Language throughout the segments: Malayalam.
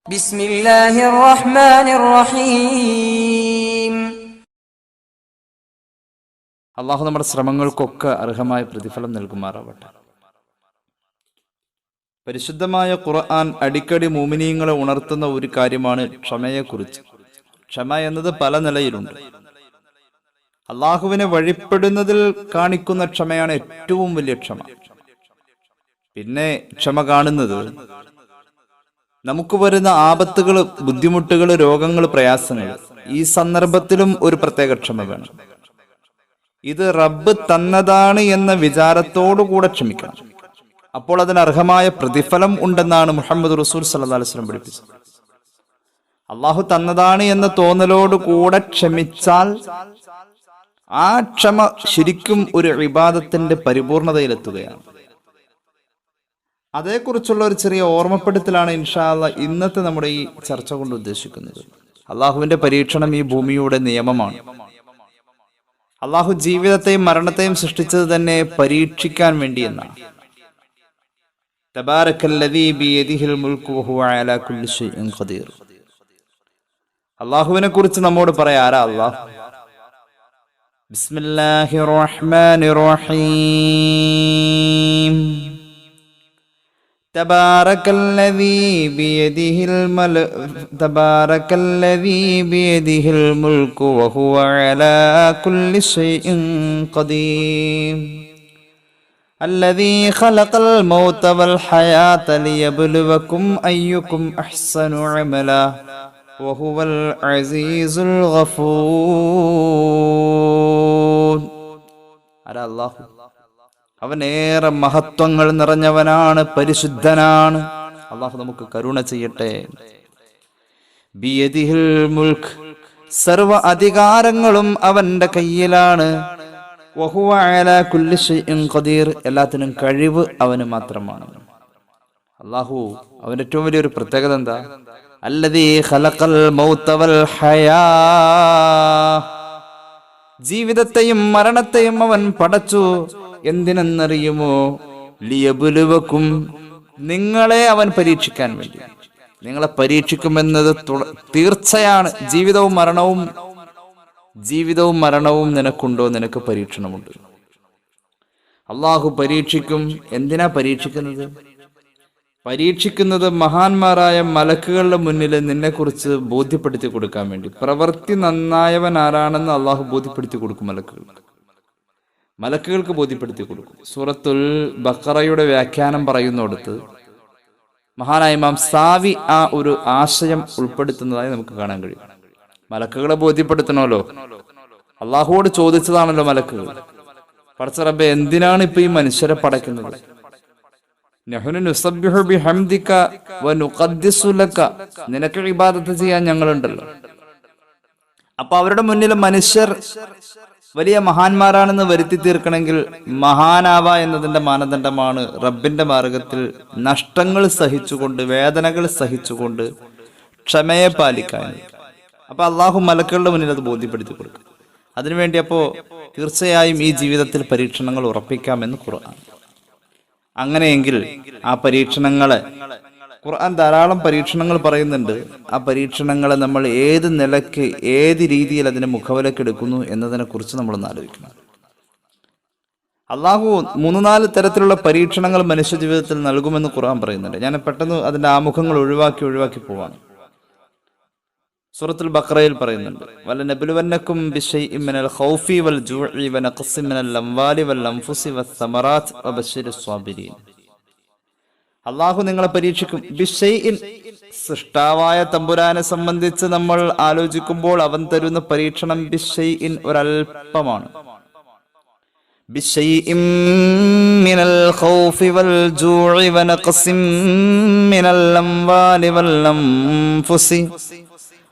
ബിസ്മില്ലാഹിർ റഹ്മാനിർ റഹീം. അള്ളാഹു നമ്മുടെ ശ്രമങ്ങൾക്കൊക്കെ അർഹമായ പ്രതിഫലം നൽകുമാറാവട്ടെ. പരിശുദ്ധമായ ഖുർആൻ അടിക്കടി മുഅ്മിനീങ്ങളെ ഉണർത്തുന്ന ഒരു കാര്യമാണ് ക്ഷമയെക്കുറിച്ച്. ക്ഷമ എന്നത് പല നിലയിലുണ്ട്. അള്ളാഹുവിനെ വഴിപ്പെടുന്നതിൽ കാണിക്കുന്ന ക്ഷമയാണ് ഏറ്റവും വലിയ ക്ഷമ. പിന്നെ ക്ഷമ കാണുന്നത് നമുക്ക് വരുന്ന ആപത്തുകൾ, ബുദ്ധിമുട്ടുകൾ, രോഗങ്ങൾ, പ്രയാസങ്ങൾ, ഈ സന്ദർഭത്തിലും ഒരു പ്രത്യേക ക്ഷമ വേണം. ഇത് റബ്ബ് തന്നതാണ് എന്ന വിചാരത്തോടുകൂടെ ക്ഷമിക്കണം. അപ്പോൾ അതിന് അർഹമായ പ്രതിഫലം ഉണ്ടെന്നാണ് മുഹമ്മദ് റസൂൽ സല്ലല്ലാഹു അലൈഹി വസല്ലം പഠിപ്പിച്ചത്. അള്ളാഹു തന്നതാണ് എന്ന തോന്നലോടുകൂടെ ക്ഷമിച്ചാൽ ആ ക്ഷമ ശരിക്കും ഒരു ഇബാദത്തിന്റെ പരിപൂർണതയിലെത്തുകയാണ്. അതേക്കുറിച്ചുള്ള ഒരു ചെറിയ ഓർമ്മപ്പെടുത്തലാണ് ഇൻഷാ അല്ലാഹ് ഇന്നത്തെ നമ്മുടെ ഈ ചർച്ച കൊണ്ട് ഉദ്ദേശിക്കുന്നത്. അള്ളാഹുവിന്റെ പരീക്ഷണം ഈ ഭൂമിയുടെ നിയമമാണ്. അള്ളാഹു ജീവിതത്തെയും മരണത്തെയും സൃഷ്ടിച്ചത് തന്നെ പരീക്ഷിക്കാൻ വേണ്ടി എന്നാണ്. തബാറക്കല്ലദീ ബിയദിഹിൽ മുൽക്കു വഹുവ അലാ കുല്ലി ഷൈഇൻ ഖദീർ. അള്ളാഹുവിനെ കുറിച്ച് നമ്മോട് പറയാം. ആരാ അള്ളാഹു? ബിസ്മില്ലാഹിർ റഹ്മാനിർ റഹീം. തബാറക്കല്ലദീ ബിയദിഹിൽ മുൽക്കു വഹുവ അലാ കുല്ലി ഷൈഇൻ ഖദീർ. الذي خلق الموت والحياة ليبلوكم أيكم أحسن عملا وهو العزيز الغفور. ആരാ അല്ലാഹു? അവൻ ഏറെ മഹത്വങ്ങൾ നിറഞ്ഞവനാണ്, പരിശുദ്ധനാണ്. അല്ലാഹു നമുക്ക് കരുണ ചെയ്യട്ടെ. ബിയദിഹിൽ മുൽക്ക്, സർവ അധികാരങ്ങളും അവന്റെ കയ്യിലാണ്. വഹുവ അലാ കുല്ലി ഷൈഇൻ ഖദീർ, എല്ലാത്തിനും കഴിവ് അവന് മാത്രമാണ്. അല്ലാഹു അവന്റെ ഏറ്റവും വലിയൊരു പ്രത്യേകത എന്താ? അല്ലദീ ഖലഖൽ മൗത വൽ ഹയാ, ജീവിതത്തെയും മരണത്തെയും അവൻ പടച്ചു. എന്തിനെന്നറിയുമോ? ലിയബ്ലുവക്കും, നിങ്ങളെ അവൻ പരീക്ഷിക്കാൻ വേണ്ടി. നിങ്ങളെ പരീക്ഷിക്കുമെന്നത് തീർച്ചയാണ്. ജീവിതവും മരണവും നിനക്കുണ്ടോ? നിനക്ക് പരീക്ഷണമുണ്ട്. അള്ളാഹു പരീക്ഷിക്കും. എന്തിനാ പരീക്ഷിക്കുന്നത്? പരീക്ഷിക്കുന്നത് മഹാന്മാരായ മലക്കുകളുടെ മുന്നിൽ നിന്നെക്കുറിച്ച് ബോധ്യപ്പെടുത്തി കൊടുക്കാൻ വേണ്ടി. പ്രവൃത്തി നന്നായവൻ ആരാണെന്ന് അള്ളാഹു ബോധ്യപ്പെടുത്തി കൊടുക്കും. മലക്കുകൾക്ക് ബോധ്യപ്പെടുത്തി കൊടുക്കും. സൂറത്തുൽ ബഖറയുടെ വ്യാഖ്യാനം പറയുന്നിടത്ത് മഹാനായ ഇമാം സാവി ആ ഒരു ആശയം ഉൾപ്പെടുത്തുന്നതായി നമുക്ക് കാണാൻ കഴിയും. മലക്കുകളെ ബോധ്യപ്പെടുത്തണമല്ലോ. അള്ളാഹുവോട് ചോദിച്ചതാണല്ലോ മലക്കുകൾ, പടച്ച റബ്ബേ, എന്തിനാണ് ഇപ്പൊ ഈ മനുഷ്യരെ പടയ്ക്കുന്നത്? നഹ്നു നുസബ്ബിഹു ബിഹംദിക വനുഖദ്ദിസു ലക, നിനക്ക് ഇബാദത്ത് ചെയ്യാൻ ഞങ്ങളുണ്ടല്ലോ. അപ്പൊ അവരുടെ മുന്നിൽ മനുഷ്യർ വലിയ മഹാന്മാരാണെന്ന് വരുത്തി തീർക്കണമെങ്കിൽ മഹാനാവ എന്നതിന്റെ മാനദണ്ഡമാണ് റബ്ബിന്റെ മാർഗത്തിൽ നഷ്ടങ്ങൾ സഹിച്ചുകൊണ്ട്, വേദനകൾ സഹിച്ചുകൊണ്ട് ക്ഷമയെ പാലിക്കാൻ. അപ്പൊ അള്ളാഹു മലക്കുകളുടെ മുന്നിൽ അത് ബോധ്യപ്പെടുത്തി കൊടുക്കും. അതിനുവേണ്ടി അപ്പോ തീർച്ചയായും ഈ ജീവിതത്തിൽ പരീക്ഷണങ്ങൾ ഉറപ്പിക്കാമെന്ന് ഖുർആൻ. അങ്ങനെയെങ്കിൽ ആ പരീക്ഷണങ്ങളെ, ഖുർആൻ ധാരാളം പരീക്ഷണങ്ങൾ പറയുന്നുണ്ട്. ആ പരീക്ഷണങ്ങളെ നമ്മൾ ഏത് നിലയ്ക്ക്, ഏത് രീതിയിൽ അതിനെ മുഖവിലക്ക് എടുക്കുന്നു എന്നതിനെ കുറിച്ച് നമ്മളൊന്ന് ആലോചിക്കണം. അള്ളാഹു 3-4 തരത്തിലുള്ള പരീക്ഷണങ്ങൾ മനുഷ്യ ജീവിതത്തിൽ നൽകുമെന്ന് ഖുർആൻ പറയുന്നുണ്ട്. ഞാൻ പെട്ടെന്ന് അതിന്റെ ആമുഖങ്ങൾ ഒഴിവാക്കി പോവാണ്. സൂറത്തുൽ ബഖറയിൽ പറയുന്നുണ്ട്, വലനബ്ലുവന്നകും ബിശൈഇൻ മിനൽ ഖൗഫി വൽ ജൂഇ വനഖ്സിൻ മിനൽ അംവാലി വൽ അൻഫുസി വസ്സമറാത്ത് വബശ്ശിരിസ് സ്വാബിരീൻ. അള്ളാഹു നിങ്ങളെ പരീക്ഷിക്കും. ബിശൈഇൻ, സൃഷ്ടാവായ തമ്പുരാനെ സംബന്ധിച്ച് നമ്മൾ ആലോചിക്കുമ്പോൾ അവൻ തരുന്ന പരീക്ഷണം ബിശൈഇൻ, ഒരൽപ്പമാണ്. ബിശൈഇൻ മിനൽ ഖൗഫി വൽ ജൂഇ വനഖ്സിൻ മിനൽ അംവാലി വൽ അൻഫുസി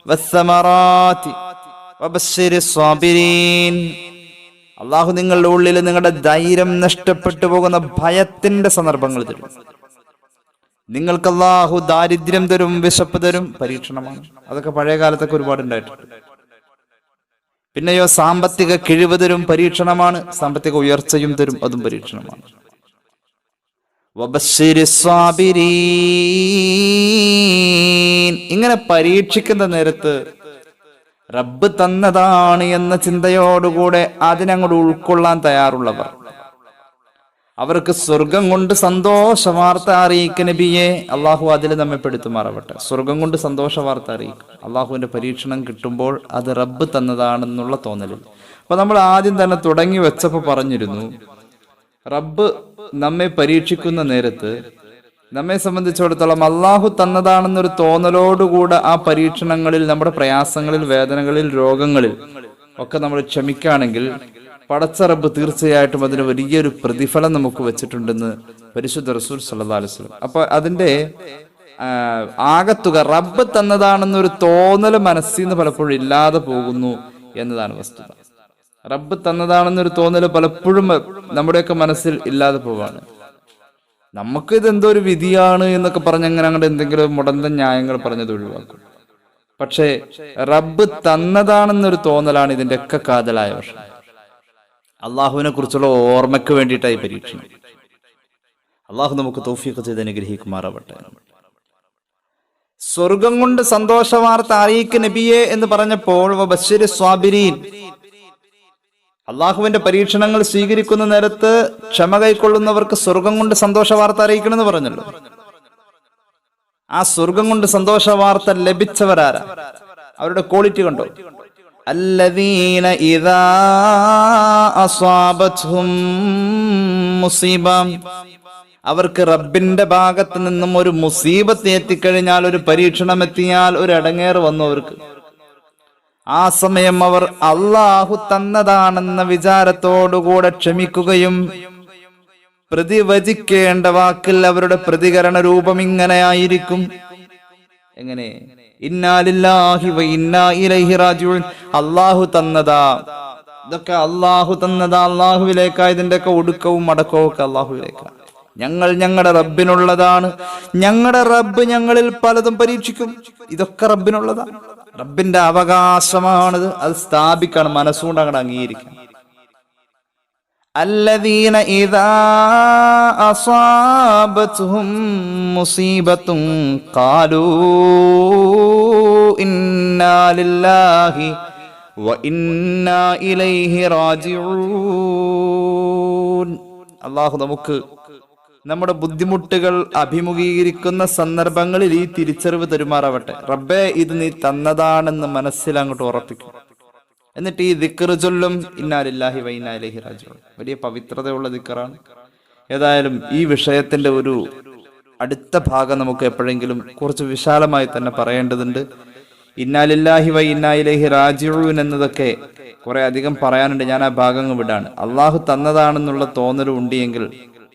വസ്സമറാത്തി വബശ്ശിരിസ് സ്വാബിരീൻ. അള്ളാഹു നിങ്ങളുടെ ഉള്ളിൽ നിങ്ങളുടെ ധൈര്യം നഷ്ടപ്പെട്ടു പോകുന്ന ഭയത്തിന്റെ സന്ദർഭങ്ങൾ തരും. നിങ്ങൾക്ക് അള്ളാഹു ദാരിദ്ര്യം തരും, വിശപ്പ് തരും, പരീക്ഷണമാണ്. അതൊക്കെ പഴയ കാലത്തൊക്കെ ഒരുപാട് ഉണ്ടായിട്ടുണ്ട്. പിന്നെയോ സാമ്പത്തിക കിഴിവ് തരും, പരീക്ഷണമാണ്. സാമ്പത്തിക ഉയർച്ചയും തരും, അതും പരീക്ഷണമാണ്. വബശ്ശിരിസ് സ്വാബിരീൻ, ഇങ്ങനെ പരീക്ഷിക്കുന്ന നേരത്ത് റബ്ബ് തന്നതാണ് എന്ന ചിന്തയോടുകൂടെ അതിനങ്ങോട്ട് ഉൾക്കൊള്ളാൻ തയ്യാറുള്ളവർ, അവർക്ക് സ്വർഗം കൊണ്ട് സന്തോഷ വാർത്ത അറിയിക്കുന്ന നബിയെ, അള്ളാഹു അതിൽ നമ്മെ പെടുത്തുമാറാവട്ടെ. സ്വർഗം കൊണ്ട് സന്തോഷ വാർത്ത അറിയിക്കും. അള്ളാഹുവിന്റെ പരീക്ഷണം കിട്ടുമ്പോൾ അത് റബ്ബ് തന്നതാണെന്നുള്ള തോന്നലിൽ. അപ്പൊ നമ്മൾ ആദ്യം തന്നെ തുടങ്ങി വെച്ചപ്പോ പറഞ്ഞിരുന്നു, റബ്ബ് നമ്മെ പരീക്ഷിക്കുന്ന നേരത്ത് നമ്മെ സംബന്ധിച്ചിടത്തോളം അള്ളാഹു തന്നതാണെന്നൊരു തോന്നലോടുകൂടെ ആ പരീക്ഷണങ്ങളിൽ, നമ്മുടെ പ്രയാസങ്ങളിൽ, വേദനകളിൽ, രോഗങ്ങളിൽ ഒക്കെ നമ്മൾ ക്ഷമിക്കുകയാണെങ്കിൽ പടച്ച റബ്ബ് തീർച്ചയായിട്ടും അതിന് വലിയൊരു പ്രതിഫലം നമുക്ക് വെച്ചിട്ടുണ്ടെന്ന് പരിശുദ്ധ റസൂൽ സല്ലല്ലാഹു അലൈഹി വസല്ലം. അപ്പൊ അതിന്റെ ആകത്തുക റബ്ബ് തന്നതാണെന്നൊരു തോന്നല് മനസ്സിൽ നിന്ന് പലപ്പോഴും ഇല്ലാതെ പോകുന്നു എന്നതാണ് വസ്തുത. റബ്ബ് തന്നതാണെന്നൊരു തോന്നല് പലപ്പോഴും നമ്മുടെയൊക്കെ മനസ്സിൽ ഇല്ലാതെ പോവാണ്. നമുക്ക് ഇതെന്തോ ഒരു വിധിയാണ് എന്നൊക്കെ പറഞ്ഞ് അങ്ങനെ അങ്ങോട്ട് എന്തെങ്കിലും മുടന്തൻ ന്യായങ്ങൾ പറഞ്ഞത് ഒഴിവാക്കും. പക്ഷേ റബ്ബ് തന്നതാണെന്നൊരു തോന്നലാണ് ഇതിന്റെയൊക്കെ കാതലായ വശം. അള്ളാഹുവിനെ കുറിച്ചുള്ള ഓർമ്മയ്ക്ക് വേണ്ടിയിട്ടായി പരീക്ഷണം. അള്ളാഹു നമുക്ക് തൗഫീഖ് ചെയ്ത് അനുഗ്രഹിക്കുമാറാവട്ടെ. സ്വർഗം കൊണ്ട് സന്തോഷ വാർത്ത അറിയിക്ക് നബിയെ എന്ന് പറഞ്ഞപ്പോൾ വബശ്ശിരി സ്വാബിരീൻ, അള്ളാഹുവിന്റെ പരീക്ഷണങ്ങൾ സ്വീകരിക്കുന്ന നേരത്ത് ക്ഷമ കൈക്കൊള്ളുന്നവർക്ക് സ്വർഗം കൊണ്ട് സന്തോഷ വാർത്ത അറിയിക്കണമെന്ന് പറഞ്ഞല്ലോ. ആ സ്വർഗം കൊണ്ട് സന്തോഷ വാർത്ത ലഭിച്ചവരാരാ? അവരുടെ ക്വാളിറ്റി കണ്ടോ? അല്ലദീന ഇദാ അസ്വാബത്ഹും മുസീബ, അവർക്ക് റബ്ബിന്റെ ഭാഗത്ത് നിന്നും ഒരു മുസീബത്ത് എത്തിക്കഴിഞ്ഞാൽ, ഒരു പരീക്ഷണം എത്തിയാൽ, ഒരു ഇടങ്ങേറ് വന്നവർക്ക്, ആ സമയം അവർ അള്ളാഹു തന്നതാണെന്ന വിചാരത്തോടുകൂടെ ക്ഷമിക്കുകയും പ്രതിവചിക്കേണ്ട വാക്കിൽ അവരുടെ പ്രതികരണ രൂപം ഇങ്ങനെയായിരിക്കും. എങ്ങനെ? ഇന്നാ ലില്ലാഹി വ ഇന്നാ ഇലൈഹി റാജിഊൻ. അള്ളാഹു തന്നതാ, ഇതൊക്കെ അള്ളാഹു തന്നതാ, അള്ളാഹുവിലേക്കാ. ഇതിന്റെയൊക്കെ ഒടുക്കവും അടക്കവും ഒക്കെ അള്ളാഹുവിലേക്കാ. ഞങ്ങൾ ഞങ്ങളുടെ റബ്ബിനുള്ളതാണ്, ഞങ്ങളുടെ റബ്ബ് ഞങ്ങളിൽ പലതും പരീക്ഷിക്കും, ഇതൊക്കെ റബ്ബിനുള്ളതാ, റബ്ബിന്റെ അവകാശമാണിത്. അത് സ്ഥാപിക്കണം, മനസ്സുകൊണ്ട് അങ്ങോട്ട് അംഗീകരിക്കണം. അല്ലദീന ഇദാ അസാബത്ഹും മുസീബത്തുൻ ഖാലൂ ഇന്നാ ലില്ലാഹി വ ഇന്നാ ഇലൈഹി റാജിഊൻ. അല്ലാഹു നമുക്ക് നമ്മുടെ ബുദ്ധിമുട്ടുകൾ അഭിമുഖീകരിക്കുന്ന സന്ദർഭങ്ങളിൽ ഈ തിരിച്ചറിവ് തരുമാറാവട്ടെ. റബ്ബേ, ഇത് നീ തന്നതാണെന്ന് മനസ്സിൽ അങ്ങോട്ട് ഉറപ്പിക്കും. എന്നിട്ട് ഈ ദിക്ർ ചൊല്ലും, ഇന്നാ ലില്ലാഹി വ ഇന്നാ ഇലൈഹി റാജിഊൻ. വലിയ പവിത്രതയുള്ള ദിക്റാണ്. ഏതായാലും ഈ വിഷയത്തിന്റെ ഒരു അടുത്ത ഭാഗം നമുക്ക് എപ്പോഴെങ്കിലും കുറച്ച് വിശാലമായി തന്നെ പറയേണ്ടതുണ്ട്. ഇന്നാ ലില്ലാഹി വ ഇന്നാ ഇലൈഹി റാജിഊൻ എന്നതൊക്കെ കുറെ അധികം പറയാനുണ്ട്. ഞാൻ ആ ഭാഗങ്ങൾ വിടാണ്. അള്ളാഹു തന്നതാണെന്നുള്ള തോന്നലും ഉണ്ടെങ്കിൽ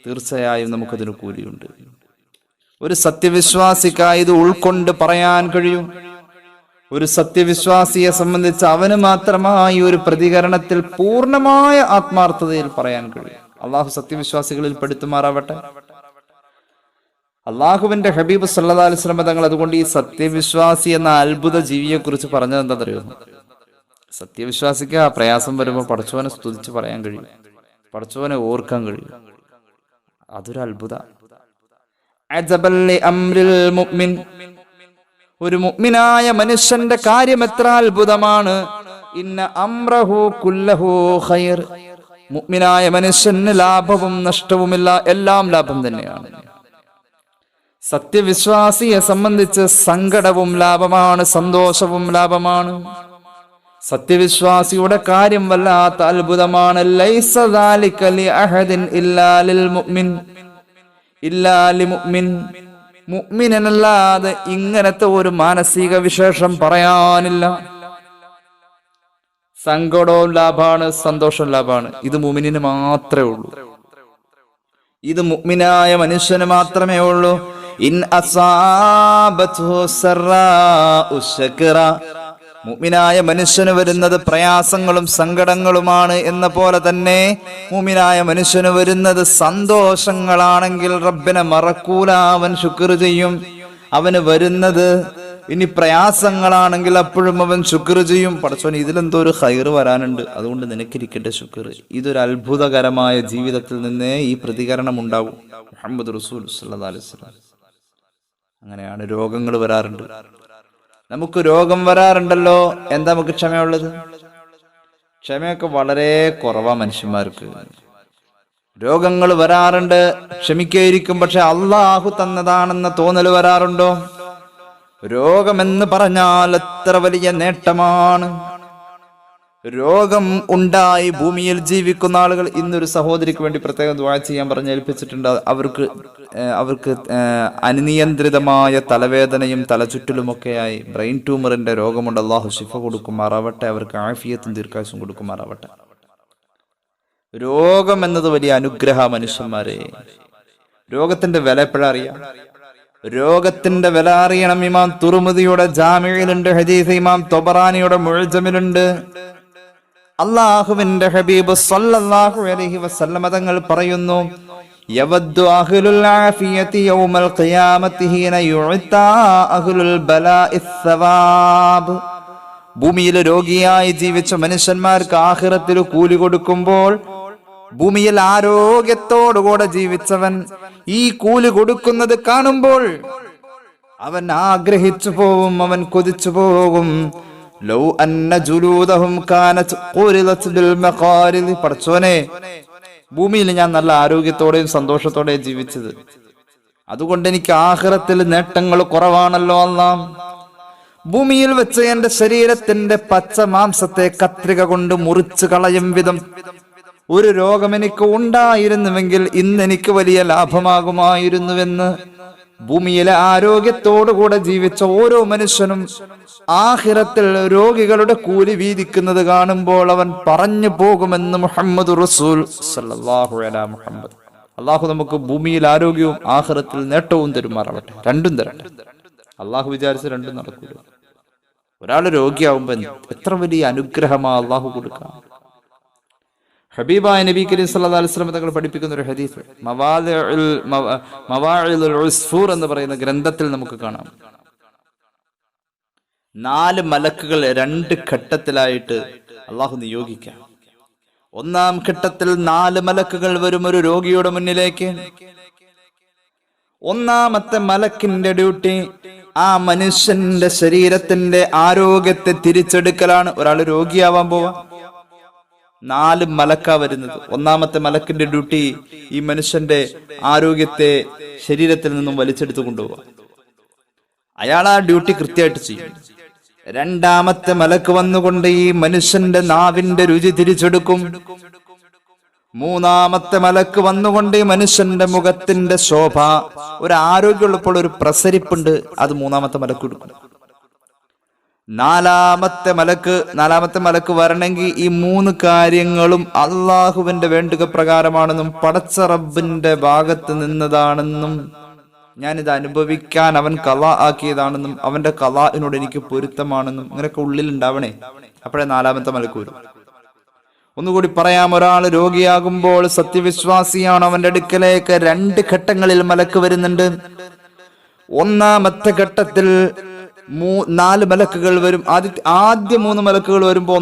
തീർച്ചയായും നമുക്കതിന് കൂലിയുണ്ട്. ഒരു സത്യവിശ്വാസിക്കായി ഇത് ഉൾക്കൊണ്ട് പറയാൻ കഴിയും. ഒരു സത്യവിശ്വാസിയെ സംബന്ധിച്ച് അവന് മാത്രമായി ഒരു പ്രതികരണത്തിൽ പൂർണ്ണമായ ആത്മാർത്ഥതയിൽ പറയാൻ കഴിയും. അള്ളാഹു സത്യവിശ്വാസികളിൽ പെടുത്തുമാറാവട്ടെ. അള്ളാഹുവിന്റെ ഹബീബ് സല്ലല്ലാഹു അലൈഹി വസല്ലം തങ്ങൾ അതുകൊണ്ട് ഈ സത്യവിശ്വാസി എന്ന അത്ഭുത ജീവിയെ കുറിച്ച് പറഞ്ഞത് എന്താ അറിയുമോ? സത്യവിശ്വാസിക്ക് ആ പ്രയാസം വരുമ്പോൾ പടച്ചവനെ സ്തുതിച്ച് പറയാൻ കഴിയും, പടച്ചവനെ ഓർക്കാൻ കഴിയും. അതൊരു അത്ഭുത. ഒരു മുഅ്മിനായ മനുഷ്യന്റെ കാര്യം എത്ര അത്ഭുതമാണ്. ഇന്ന അംറഹു കുല്ലഹു ഖൈർ. മുഅ്മിനായ മനുഷ്യന് ലാഭവും നഷ്ടവുമില്ല, എല്ലാം ലാഭം തന്നെയാണ്. സത്യവിശ്വാസിയെ സംബന്ധിച്ച് സങ്കടവും ലാഭമാണ്, സന്തോഷവും ലാഭമാണ്. സത്യവിശ്വാസിയുടെ കാര്യം വല്ലാത്ത അത്ഭുതമാണ്. ലൈസ ദാലിക ലി അഹദിൻ ഇല്ലാ ലിൽ മുഅ്മിൻ ഇല്ലാ ലി മുഅ്മിൻ. മുഅ്മിനല്ലാതെ ഇങ്ങനത്തെ ഒരു മാനസിക വിശേഷം പറയാനില്ല. സങ്കടവും ലാഭാണ്, സന്തോഷവും ലാഭാണ്. ഇത് മുഅ്മിനിന് മാത്രമേ ഉള്ളൂ. ഇത് മുഅ്മിനായ മനുഷ്യന് മാത്രമേ ഉള്ളൂ. ഇൻ അസാബത്ഹു സറാഉ ശക്ര. മുഅ്മിനായ മനുഷ്യന് വരുന്നത് പ്രയാസങ്ങളും സങ്കടങ്ങളുമാണ് എന്ന പോലെ തന്നെ മുഅ്മിനായ മനുഷ്യന് വരുന്നത് സന്തോഷങ്ങളാണെങ്കിൽ റബ്ബിനെ മറക്കൂല, അവൻ ശുക്ർ ചെയ്യും. അവന് വരുന്നത് ഇനി പ്രയാസങ്ങളാണെങ്കിൽ അപ്പോഴും അവൻ ശുക്ർ ചെയ്യും. പടച്ചോൻ, ഇതിലെന്തോ ഒരു ഖൈർ വരാനുണ്ട്, അതുകൊണ്ട് നിനക്കിരിക്കട്ടെ ശുക്ർ. ഇതൊരു അത്ഭുതകരമായ ജീവിതത്തിൽ നിന്നേ ഈ പ്രതികരണം ഉണ്ടാവും. മുഹമ്മദ് റസൂൽ സല്ലല്ലാഹു അലൈഹി വസല്ലം. അങ്ങനെയാണ് രോഗങ്ങൾ വരാറുണ്ട്. നമുക്ക് രോഗം വരാറുണ്ടല്ലോ, എന്താ നമുക്ക് ക്ഷമയുള്ളത്? ക്ഷമയൊക്കെ വളരെ കുറവാ മനുഷ്യന്മാർക്ക്. രോഗങ്ങൾ വരാറുണ്ട്, ക്ഷമിക്കായിരിക്കും, പക്ഷെ അള്ളാഹു തന്നതാണെന്ന തോന്നൽ വരാറുണ്ടോ? രോഗമെന്ന് പറഞ്ഞാൽ എത്ര വലിയ നേട്ടമാണ്. രോഗം ഉണ്ടായി ഭൂമിയിൽ ജീവിക്കുന്ന ആളുകൾ, ഇന്നൊരു സഹോദരിക്ക് വേണ്ടി പ്രത്യേകം ദുആ ചെയ്യാൻ പറഞ്ഞ് ഏൽപ്പിച്ചിട്ടുണ്ട്. അവർക്ക് അനിയന്ത്രിതമായ തലവേദനയും തലചുറ്റലുമൊക്കെയായി ബ്രെയിൻ ട്യൂമറിന്റെ രോഗമുണ്ട്. അള്ളാഹു ശിഫ കൊടുക്കുമാറാവട്ടെ, അവർക്ക് ആഫിയത്തും ദീർഘായുസ്സും കൊടുക്കുമാറാവട്ടെ. രോഗം എന്നത് വലിയ അനുഗ്രഹ മനുഷ്യന്മാരെ. രോഗത്തിന്റെ വില എപ്പോഴാ അറിയാം? രോഗത്തിന്റെ വില അറിയണം. ഇമാം തുർമുദിയുടെ ജാമിഇലുണ്ട് ഹദീസ്, ഇമാം തൊബറാനിയുടെ മുഅ്ജമിലുണ്ട്. അല്ലാഹുവിന്റെ ഹബീബ് സല്ലല്ലാഹു അലൈഹി വസല്ലം തങ്ങൾ പറയുന്നു, യവദ്ദു അഹ്ലുൽ ആഫിയതി യൗമൽ ഖിയാമത്തി ഹീന യുഅതാ അഹ്ലുൽ ബലാഇസ് സവാബ്. ഭൂമിയിൽ രോഗിയായി ജീവിച്ച മനുഷ്യന്മാർക്ക് ആഖിറത്തിൽ കൂലി കൊടുക്കുമ്പോൾ, ഭൂമിയിൽ ആരോഗ്യത്തോടുകൂടെ ജീവിച്ചവൻ ഈ കൂലി കൊടുക്കുന്നത് കാണുമ്പോൾ അവൻ ആഗ്രഹിച്ചു പോവും, അവൻ കൊതിച്ചു പോകും. ലൗ അന്ന ജുലൂദഹും കാനത് ഖുരിലത് ബിൽ മഖാരിദ്. പടച്ചോനെ, ഭൂമിയിൽ ഞാൻ നല്ല ആരോഗ്യത്തോടെയും സന്തോഷത്തോടെയും ജീവിച്ചത്, അതുകൊണ്ട് എനിക്ക് ആഖിറത്തിൽ നേട്ടങ്ങൾ കുറവാണല്ലോ അല്ലാഹ്. ഭൂമിയിൽ വെച്ച് എന്റെ ശരീരത്തിന്റെ പച്ച മാംസത്തെ കത്രിക കൊണ്ട് മുറിച്ചു കളയും വിധം ഒരു രോഗം എനിക്ക് ഉണ്ടായിരുന്നുവെങ്കിൽ ഇന്ന് എനിക്ക് വലിയ ലാഭമാകുമായിരുന്നുവെന്ന് ഭൂമിയിലെ ആരോഗ്യത്തോടുകൂടെ ജീവിച്ച ഓരോ മനുഷ്യനും ആഖിറത്തിൽ രോഗികളുടെ കൂലി വീതിക്കുന്നത് കാണുമ്പോൾ അവൻ പറഞ്ഞു പോകുമെന്ന് മുഹമ്മദ് റസൂൽ സല്ലല്ലാഹു അലൈഹി മുഹമ്മദ്. അള്ളാഹു നമുക്ക് ഭൂമിയിൽ ആരോഗ്യവും ആഖിറത്തിൽ നേട്ടവും തരുമാറാവട്ടെ. രണ്ടും തരട്ടെ. അള്ളാഹു വിചാരിച്ച് രണ്ടും നടക്കൂല. ഒരാൾ രോഗിയാവുമ്പോ എത്ര വലിയ അനുഗ്രഹമാ അള്ളാഹു കൊടുക്കുക. ഹബീബായ നബി കരീം സല്ലല്ലാഹു അലൈഹി വസല്ലം തങ്ങൾ പഠിപ്പിക്കുന്ന ഒരു ഹദീസ് മവാഇലുൽ ഉസ്ഫൂർ എന്ന് പറയുന്ന ഗ്രന്ഥത്തിൽ നമുക്ക് കാണാം. 4 മലക്കുകൾ 2 ഘട്ടത്തിലായിട്ട് അള്ളാഹു നിയോഗിക്കാം. ഒന്നാം ഘട്ടത്തിൽ 4 മലക്കുകൾ വരും ഒരു രോഗിയുടെ മുന്നിലേക്ക്. ഒന്നാമത്തെ മലക്കിന്റെ ഡ്യൂട്ടി ആ മനുഷ്യന്റെ ശരീരത്തിന്റെ ആരോഗ്യത്തെ തിരിച്ചെടുക്കലാണ്. ഒരാൾ രോഗിയാവാൻ പോവാ, 4 മലക്കാ വരുന്നത്. ഒന്നാമത്തെ മലക്കിന്റെ ഡ്യൂട്ടി ഈ മനുഷ്യന്റെ ആരോഗ്യത്തെ ശരീരത്തിൽ നിന്നും വലിച്ചെടുത്തു കൊണ്ടുപോവാ. അയാൾ ആ ഡ്യൂട്ടി കൃത്യമായിട്ട് ചെയ്യും. രണ്ടാമത്തെ മലക്ക് വന്നുകൊണ്ട് ഈ മനുഷ്യന്റെ നാവിന്റെ രുചി തിരിച്ചെടുക്കും. മൂന്നാമത്തെ മലക്ക് വന്നുകൊണ്ട് ഈ മനുഷ്യന്റെ മുഖത്തിന്റെ ശോഭ, ഒരു ആരോഗ്യമുള്ളപ്പോൾ ഒരു പ്രസരിപ്പുണ്ട്, അത് മൂന്നാമത്തെ മലക്ക് എടുക്കും. നാലാമത്തെ മലക്ക് വരണമെങ്കിൽ ഈ 3 കാര്യങ്ങളും അള്ളാഹുവിന്റെ വേണ്ടുക പ്രകാരമാണെന്നും പടച്ച റബ്ബിന്റെ ഭാഗത്ത് നിന്നതാണെന്നും ഞാനിത് അനുഭവിക്കാൻ അവൻ ഖളാ ആക്കിയതാണെന്നും അവന്റെ ഖളാഇനോട് എനിക്ക് പൊരുത്തമാണെന്നും ഇങ്ങനെയൊക്കെ ഉള്ളിൽ ഉണ്ടാവണേ. അപ്പോഴേ 4ാമത്തെ മലക്ക് വരും. ഒന്നുകൂടി പറയാം, ഒരാൾ രോഗിയാകുമ്പോൾ സത്യവിശ്വാസിയാണ്, അവന്റെ അടുക്കലേക്ക് 2 ഘട്ടങ്ങളിൽ മലക്ക് വരുന്നുണ്ട്. ഒന്നാമത്തെ ഘട്ടത്തിൽ 4 മലക്കുകൾ വരും. ആദ്യ 3 മലക്കുകൾ വരുമ്പോ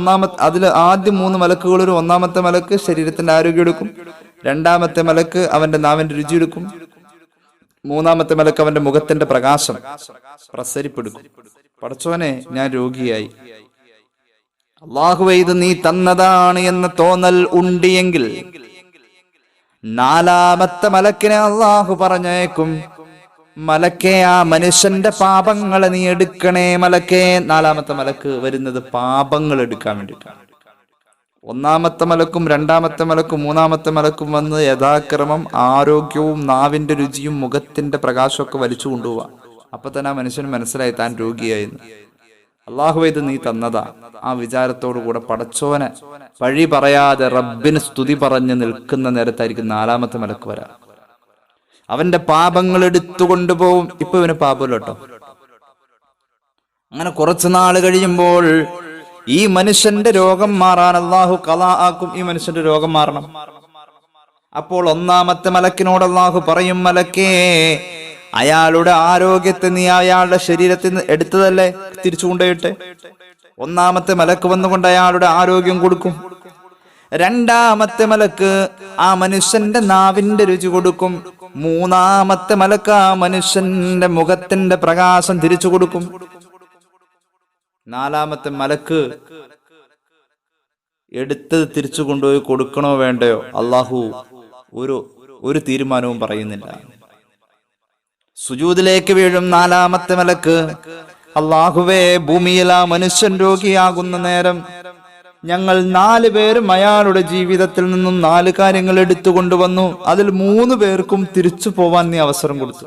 ആദ്യ 3 മലക്കുകൾ വരും. ഒന്നാമത്തെ മലക്ക് ശരീരത്തിന്റെ ആരോഗ്യം എടുക്കും, രണ്ടാമത്തെ മലക്ക് അവന്റെ നാവിന്റെ രുചി എടുക്കും, മൂന്നാമത്തെ മലക്ക് അവന്റെ മുഖത്തിന്റെ പ്രകാശം പ്രസരിപ്പെടുക്കും. പടച്ചോനെ, ഞാൻ രോഗിയായി, അല്ലാഹുവേ ഇത് നീ തന്നതാണ് എന്ന തോന്നൽ ഉണ്ടിയെങ്കിൽ 4ാമത്തെ മലക്കിനെ അല്ലാഹു പറഞ്ഞേക്കും, മലക്കേ ആ മനുഷ്യന്റെ പാപങ്ങളെ നീ എടുക്കണേ മലക്കേ. 4ാമത്തെ മലക്ക് വരുന്നത് പാപങ്ങൾ എടുക്കാൻ വേണ്ടിയിട്ടാണ്. 1ാമത്തെ മലക്കും 2ാമത്തെ മലക്കും 3ാമത്തെ മലക്കും വന്ന് യഥാക്രമം ആരോഗ്യവും നാവിന്റെ രുചിയും മുഖത്തിന്റെ പ്രകാശവും ഒക്കെ വലിച്ചു കൊണ്ടുപോവാ. അപ്പൊ തന്നെ ആ മനുഷ്യന് മനസ്സിലായി താൻ രോഗിയായിരുന്നു. അല്ലാഹുവേ ഇത് നീ തന്നതാ. ആ വിചാരത്തോടു കൂടെ പടച്ചോനെ വഴി പറയാതെ റബ്ബിന് സ്തുതി പറഞ്ഞ് നിൽക്കുന്ന നേരത്തായിരിക്കും 4ാമത്തെ മലക്ക് വരാ. അവന്റെ പാപങ്ങൾ എടുത്തു കൊണ്ടുപോകും. ഇപ്പൊ ഇവന് പാപമില്ല കേട്ടോ. അങ്ങനെ കുറച്ചു നാൾ കഴിയുമ്പോൾ ഈ മനുഷ്യന്റെ രോഗം മാറാൻ അല്ലാഹു ഖളാ ആക്കും. ഈ മനുഷ്യന്റെ രോഗം മാറണം. അപ്പോൾ 1ാമത്തെ മലക്കിനോട് അല്ലാഹു പറയും, മലക്കേ അയാളുടെ ആരോഗ്യത്തെ നീ അയാളുടെ ശരീരത്തിൽ നിന്ന് എടുത്തതല്ലേ, തിരിച്ചു കൊണ്ടുപോയിട്ട് 1ാമത്തെ മലക്ക് വന്നുകൊണ്ട് അയാളുടെ ആരോഗ്യം കൊടുക്കും. 2ാമത്തെ മലക്ക് ആ മനുഷ്യന്റെ നാവിന്റെ രുചി കൊടുക്കും. 3ാമത്തെ മലക്ക് ആ മനുഷ്യന്റെ മുഖത്തിന്റെ പ്രകാശം തിരിച്ചു കൊടുക്കും. നാലാമത്തെ മലക്ക് എടുത്തത് തിരിച്ചു കൊണ്ടുപോയി കൊടുക്കണോ വേണ്ടയോ അള്ളാഹു ഒരു തീരുമാനവും പറയുന്നില്ല. സുജൂദിലേക്ക് വീഴും നാലാമത്തെ മലക്ക്. അള്ളാഹുവേ, ഭൂമിയിൽ ആ മനുഷ്യൻ രോഗിയാകുന്ന നേരം ഞങ്ങൾ 4 പേരും അയാളുടെ ജീവിതത്തിൽ നിന്നും 4 കാര്യങ്ങൾ എടുത്തുകൊണ്ടുവന്നു. അതിൽ 3 പേർക്കും തിരിച്ചു പോവാൻ നീ അവസരം കൊടുത്തു.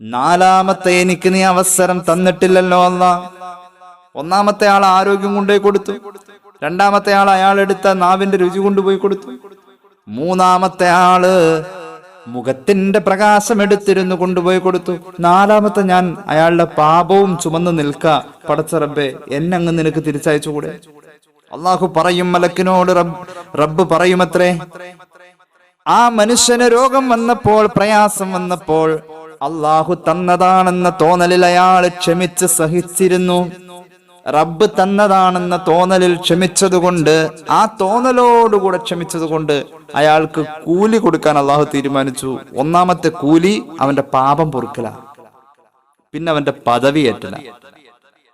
4ാമത്തെ എനിക്ക് നീ അവസരം തന്നിട്ടില്ലല്ലോ അല്ലാ. 1ാമത്തെ ആൾ ആരോഗ്യം കൊണ്ടുപോയി കൊടുത്തു. 2ാമത്തെ ആൾ അയാളെടുത്ത നാവിന്റെ രുചി കൊണ്ടുപോയി കൊടുത്തു. 3ാമത്തെ ആള് മുഖത്തിന്റെ പ്രകാശം എടുത്തിരുന്നു കൊണ്ടുപോയി കൊടുത്തു. 4ാമത്തെ ഞാൻ അയാളുടെ പാപവും ചുമന്ന് നിൽക്ക. പടച്ച റബ്ബേ, എന്നെ അങ്ങ് നിനക്ക് തിരിച്ചയച്ചുകൂടെ? അള്ളാഹു പറയും മലക്കിനോട്, റബ്ബ് പറയുമത്രേ, ആ മനുഷ്യന് രോഗം വന്നപ്പോൾ, പ്രയാസം വന്നപ്പോൾ അള്ളാഹു തന്നതാണെന്ന തോന്നലിൽ അയാൾ ക്ഷമിച്ച് സഹിച്ചിരുന്നു. റബ്ബ് തന്നതാണെന്ന തോന്നലിൽ ക്ഷമിച്ചതുകൊണ്ട്, ആ തോന്നലോടുകൂടെ ക്ഷമിച്ചതുകൊണ്ട് അയാൾക്ക് കൂലി കൊടുക്കാൻ അള്ളാഹു തീരുമാനിച്ചു. 1ാമത്തെ കൂലി അവന്റെ പാപം പൊറുക്കല, പിന്നെ അവന്റെ പദവിയേറ്റല.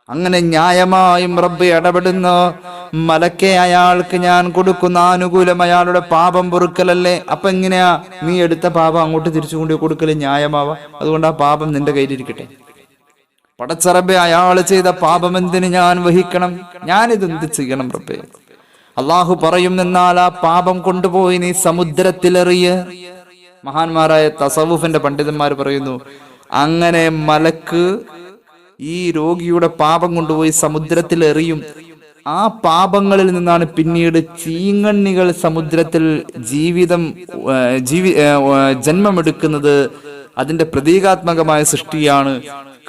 അങ്ങനെ ന്യായമായും റബ്ബ് ഇടപെടുന്ന മലക്കെ അയാൾക്ക് ഞാൻ കൊടുക്കുന്ന ആനുകൂല്യം അയാളുടെ പാപം പൊറുക്കലല്ലേ. അപ്പൊ എങ്ങനെയാ നീ എടുത്ത പാപം അങ്ങോട്ട് തിരിച്ചു കൊണ്ടു കൊടുക്കല് ന്യായമാവാ? അതുകൊണ്ട് ആ പാപം നിന്റെ കയ്യിലിരിക്കട്ടെ. പടച്ച റബ്ബേ, അയാൾ ചെയ്ത പാപം എന്തിന് ഞാൻ വഹിക്കണം? ഞാനിതെന്ത് ചെയ്യണം റബ്ബേ? അള്ളാഹു പറയും, എന്നാൽ ആ പാപം കൊണ്ടുപോയി നീ സമുദ്രത്തിലെറിയ. മഹാന്മാരായ തസവുഫിന്റെ പണ്ഡിതന്മാർ പറയുന്നു, അങ്ങനെ മലക്ക് ഈ രോഗിയുടെ പാപം കൊണ്ടുപോയി സമുദ്രത്തിൽ എറിയും. ആ പാപങ്ങളിൽ നിന്നാണ് പിന്നീട് ചീങ്കണ്ണികൾ സമുദ്രത്തിൽ ജന്മമെടുക്കുന്നത്. അതിന്റെ പ്രതീകാത്മകമായ സൃഷ്ടിയാണ്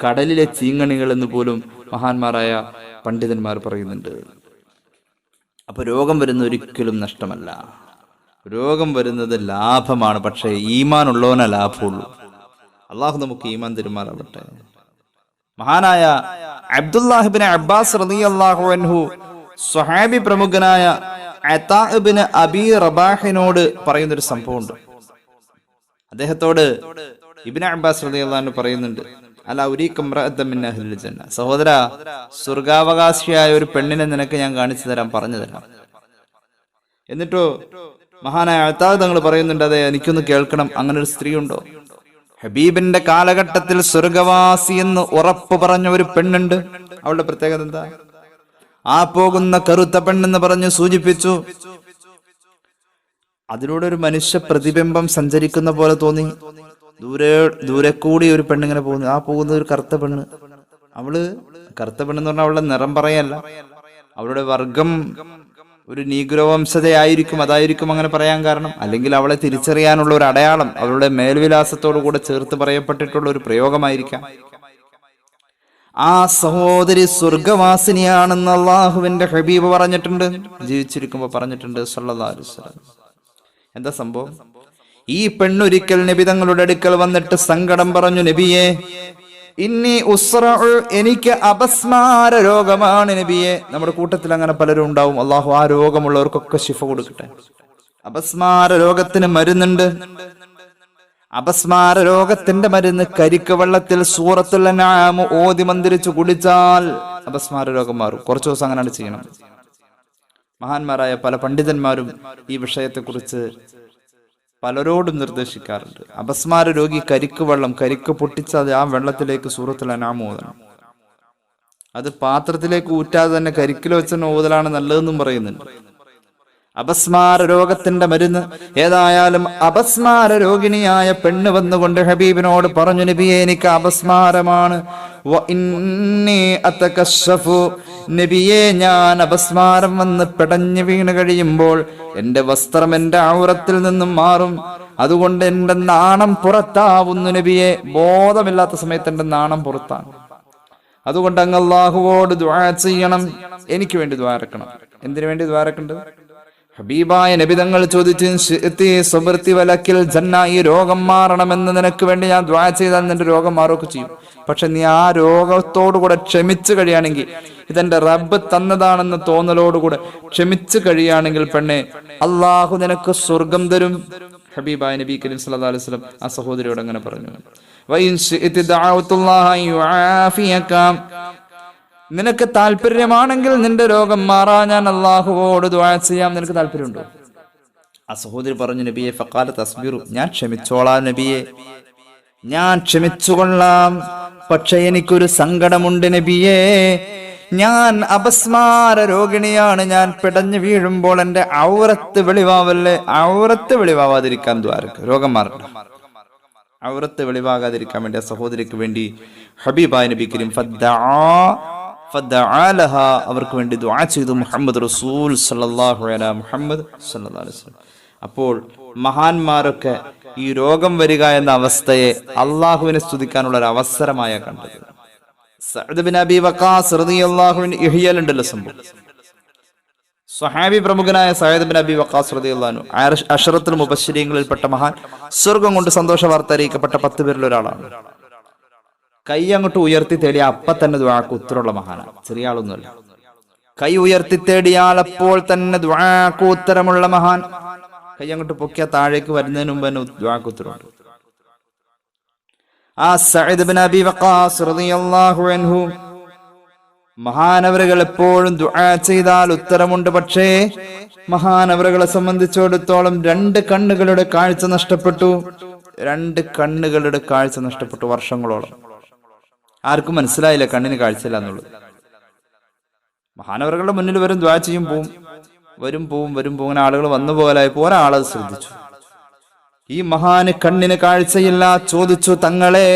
കടലിലെ ചീങ്കണികൾ എന്ന് പോലും മഹാന്മാരായ പണ്ഡിതന്മാർ പറയുന്നുണ്ട്. അപ്പൊ രോഗം വരുന്ന ഒരിക്കലും നഷ്ടമല്ല, രോഗം വരുന്നത് ലാഭമാണ്. പക്ഷേ ഈമാൻ ഉള്ളവനെ ലാഭമുള്ളൂ. അള്ളാഹു നമുക്ക് ഈമാൻ തരുമാറാവട്ടെ. മഹാനായ അബ്ദുല്ലാഹിബ്നു അബ്ബാസ് റളിയല്ലാഹു അൻഹു സ്വഹാബി പ്രമുഖനായ അതാ ഇബ്നു അബീ റബാഹിനോട് പറയുന്നൊരു സംഭവമുണ്ട്. അദ്ദേഹത്തോട് ഇബ്നു അബ്ബാസ് റളിയല്ലാഹു അൻഹു പറയുന്നുണ്ട്, അലാ ഉരീക ഇംറഅത മിൻ അഹ്ലിൽ ജന്ന, സഹോദരാ, സ്വർഗാവകാശിയായ ഒരു പെണ്ണിനെ നിനക്ക് ഞാൻ കാണിച്ചു തരാം, പറഞ്ഞു തരാം. എന്നിട്ടോ മഹാനായ അതാ തങ്ങൾ പറയുന്നുണ്ട്, അതെ, എനിക്കൊന്ന് കേൾക്കണം, അങ്ങനെ ഒരു സ്ത്രീ ഉണ്ടോ? ഹബീബിന്റെ കാലഘട്ടത്തിൽ സ്വർഗവാസി എന്ന് ഉറപ്പ് പറഞ്ഞ ഒരു പെണ്ണുണ്ട്. അവളുടെ പ്രത്യേകത എന്താ? ആ പോകുന്ന കറുത്ത പെണ്ണെന്ന് പറഞ്ഞു സൂചിപ്പിച്ചു. അതിലൂടെ ഒരു മനുഷ്യ പ്രതിബിംബം സഞ്ചരിക്കുന്ന പോലെ തോന്നി. ദൂരെ കൂടി ഒരു പെണ്ണിങ്ങനെ പോകുന്നു. ആ പോകുന്നത് ഒരു കറുത്ത പെണ്ണ്. അവള് കറുത്ത പെണ്ണെന്ന് പറഞ്ഞാൽ അവളുടെ നിറം പറയല്ല, അവളുടെ വർഗം ഒരു നീഗ്രോ വംശജയായിരിക്കും, അതായിരിക്കും അങ്ങനെ പറയാൻ കാരണം. അല്ലെങ്കിൽ അവളെ തിരിച്ചറിയാനുള്ള ഒരു അടയാളം അവളുടെ മേൽവിലാസത്തോടു കൂടെ ചേർത്ത് പറയപ്പെട്ടിട്ടുള്ള ഒരു പ്രയോഗമായിരിക്കാം. ആ സഹോദരി സ്വർഗവാസിനിയാണെന്ന് അള്ളാഹുവിന്റെ ഹബീബ് പറഞ്ഞിട്ടുണ്ട്, ജീവിച്ചിരിക്കുമ്പോ പറഞ്ഞിട്ടുണ്ട് സല്ലല്ലാഹു അലൈഹി വസല്ലം. എന്താ സംഭവം? ഈ പെണ്ണൊരിക്കൽ നബി തങ്ങളുടെ അടുക്കൽ വന്നിട്ട് സങ്കടം പറഞ്ഞു, നബിയെ, ഇന്നി ഉസ്റഉ, എനിക്ക് അപസ്മാര രോഗമാണ് നബിയെ. നമ്മുടെ കൂട്ടത്തിൽ അങ്ങനെ പലരും ഉണ്ടാവും. അള്ളാഹു ആ രോഗമുള്ളവർക്കൊക്കെ ശിഫ കൊടുക്കട്ടെ. അപസ്മാര രോഗത്തിന് മരുന്നുണ്ട്. അപസ്മാര രോഗത്തിന്റെ മരുന്ന് കരിക്ക് വെള്ളത്തിൽ സൂറത്തുൽ അൻആം ഓതി മന്ത്രിച്ചു കുടിച്ചാൽ അപസ്മാര രോഗം മാറും. കുറച്ചു ദിവസം അങ്ങനെയാണ് ചെയ്യണം. മഹാന്മാരായ പല പണ്ഡിതന്മാരും ഈ വിഷയത്തെക്കുറിച്ച് പലരോടും നിർദ്ദേശിക്കാറുണ്ട്. അപസ്മാര രോഗി കരിക്ക് പൊട്ടിച്ചാൽ ആ വെള്ളത്തിലേക്ക് സൂറത്തുൽ അൻആം ഓതണം. അത് പാത്രത്തിലേക്ക് ഊറ്റാതെ തന്നെ കരിക്കിൽ വെച്ച ഓതലാണ് നല്ലതെന്നും പറയുന്നുണ്ട്. അപസ്മാര രോഗത്തിന്റെ മരുന്ന്. ഏതായാലും അപസ്മാര രോഗിണിയായ പെണ്ണ് വന്നുകൊണ്ട് ഹബീബിനോട് പറഞ്ഞു, നബിയെ, എനിക്ക് അപസ്മാരമാണ്. നബിയെ, ഞാൻ അപസ്മാരം വന്ന് പെടഞ്ഞു വീണ് കഴിയുമ്പോൾ എന്റെ വസ്ത്രം എന്റെ ഔറത്തിൽ നിന്നും മാറും. അതുകൊണ്ട് എന്റെ നാണം പുറത്താവുന്നു നബിയെ. ബോധമില്ലാത്ത സമയത്ത് എന്റെ നാണം പുറത്താണ്. അതുകൊണ്ട് അങ്ങ് അല്ലാഹുവോട് ദുആ ചെയ്യണം, എനിക്ക് വേണ്ടി ദുആ ഇറക്കണം. എന്തിനു വേണ്ടി ദുആ ഇറക്കേണ്ടത്? ഹബീബായ നബി തങ്ങൾ ചോദിച്ചു, ഈ രോഗം മാറണമെന്ന് നിനക്ക് വേണ്ടി ഞാൻ ദുആ ചെയ്താൽ നിന്റെ രോഗം മാറുകയൊക്കെ ചെയ്യും. പക്ഷെ നീ ആ രോഗത്തോടുകൂടെ ക്ഷമിച്ചു കഴിയുകയാണെങ്കിൽ, ഇതെന്റെ റബ്ബ് തന്നതാണെന്ന തോന്നലോടുകൂടെ ക്ഷമിച്ചു കഴിയുകയാണെങ്കിൽ പെണ്ണെ, അള്ളാഹു നിനക്ക് സ്വർഗം തരും. ഹബീബായ നബി കരീം സല്ലല്ലാഹു അലൈഹി വസല്ലം ആ സഹോദരിയോട് അങ്ങനെ പറഞ്ഞു. നിനക്ക് താല്പര്യമാണെങ്കിൽ നിന്റെ രോഗം മാറാൻ ഞാൻ അള്ളാഹുവോട് ദുആ ചെയ്യാം, നിനക്ക് താല്പര്യമുണ്ടോ? ആ സഹോദരി പറഞ്ഞു, നബിയെ ഫഖാല തസ്ബിറു, ഞാൻ ക്ഷമിച്ചോളാം നബിയെ, ഞാൻ ക്ഷമിച്ചുകൊള്ളാം. പക്ഷെ എനിക്കൊരു സങ്കടമുണ്ട് നബിയെ, ഞാൻ അപസ്മാര രോഗിണിയാണ്. ഞാൻ പിടഞ്ഞു വീഴുമ്പോൾ എന്റെ ഔറത്ത് വെളിവാവല്ലേ, ഔറത്ത് വെളിവാവാതിരിക്കാൻ ദ്വാരക്ക്, രോഗം മാറട്ടെ, ഔറത്ത് വെളിവാകാതിരിക്കാൻ വേണ്ടി ആ സഹോദരിക്ക് വേണ്ടി ഹബീബായ നബി കരീം അവർക്ക് വേണ്ടി ദുആ ചെയ്തു. മുഹമ്മദ് റസൂൽ സല്ലല്ലാഹു അലൈഹി മുഹമ്മദ് സല്ലല്ലാഹു അലൈഹി വസല്ലം. അപ്പോൾ മഹാന്മാരൊക്കെ ഈ രോഗം വരിക എന്ന അവസ്ഥയെ അള്ളാഹുവിനെ സ്തുതിക്കാനുള്ള ഒരു അവസരമായ കണ്ടത്. സഅദ് ബിൻ അബി വഖാസ് റളിയല്ലാഹു അൻഹു ഇഹ്യാലുണ്ടല്ലോ സംഭവം. സ്വഹാബി പ്രമുഖനായ സഅദ് ബിൻ അബി വഖാസ് റളിയല്ലാഹു അൻഹു അശറത്തുൽ മുബശ്ശിരീങ്ങളിൽപ്പെട്ട മഹാൻ, സ്വർഗ്ഗം കൊണ്ട് സന്തോഷ വാർത്ത അറിയിക്കപ്പെട്ട 10 പേരിൽ ഒരാളാണ്. കൈ അങ്ങോട്ട് ഉയർത്തി തേടിയ അപ്പ തന്നെ ദുആക്ക് ഉത്തരമുള്ള മഹാനാണ്, ചെറിയ ആളൊന്നുമല്ല. കൈ ഉയർത്തി തേടിയാൽ അപ്പോൾ തന്നെ ദുആക്ക് ഉത്തരമുള്ള മഹാൻ. കൈ അങ്ങോട്ട് പൊക്കിയ താഴേക്ക് വരുന്നതിന് മുമ്പ് തന്നെ ദുആക്ക് ഉത്തരമുണ്ട്. ആ സഅദ് ബിൻ അബി വഖാസ് റളിയല്ലാഹു അൻഹു മഹാനവറുകൾ എപ്പോഴും ദുആ ചെയ്താൽ ഉത്തരമുണ്ട്. പക്ഷേ മഹാനവറുകളെ സംബന്ധിച്ചിടത്തോളം 2 കണ്ണുകളുടെ കാഴ്ച നഷ്ടപ്പെട്ടു. 2 കണ്ണുകളുടെ കാഴ്ച നഷ്ടപ്പെട്ടു വർഷങ്ങളോളം. ആർക്കും മനസ്സിലായില്ല കണ്ണിന് കാഴ്ചയില്ല എന്നുള്ളത്. മഹാനവറുകളുടെ മുന്നിൽ വരും, ദുആ ചെയ്യും, വരും പോവും അങ്ങനെ ആളുകൾ വന്നു പോകലായപ്പോ ഒരാളത് ശ്രദ്ധിച്ചു. ഈ മഹാന് കണ്ണിന് കാഴ്ചയില്ല. ചോദിച്ചു, തങ്ങളെ,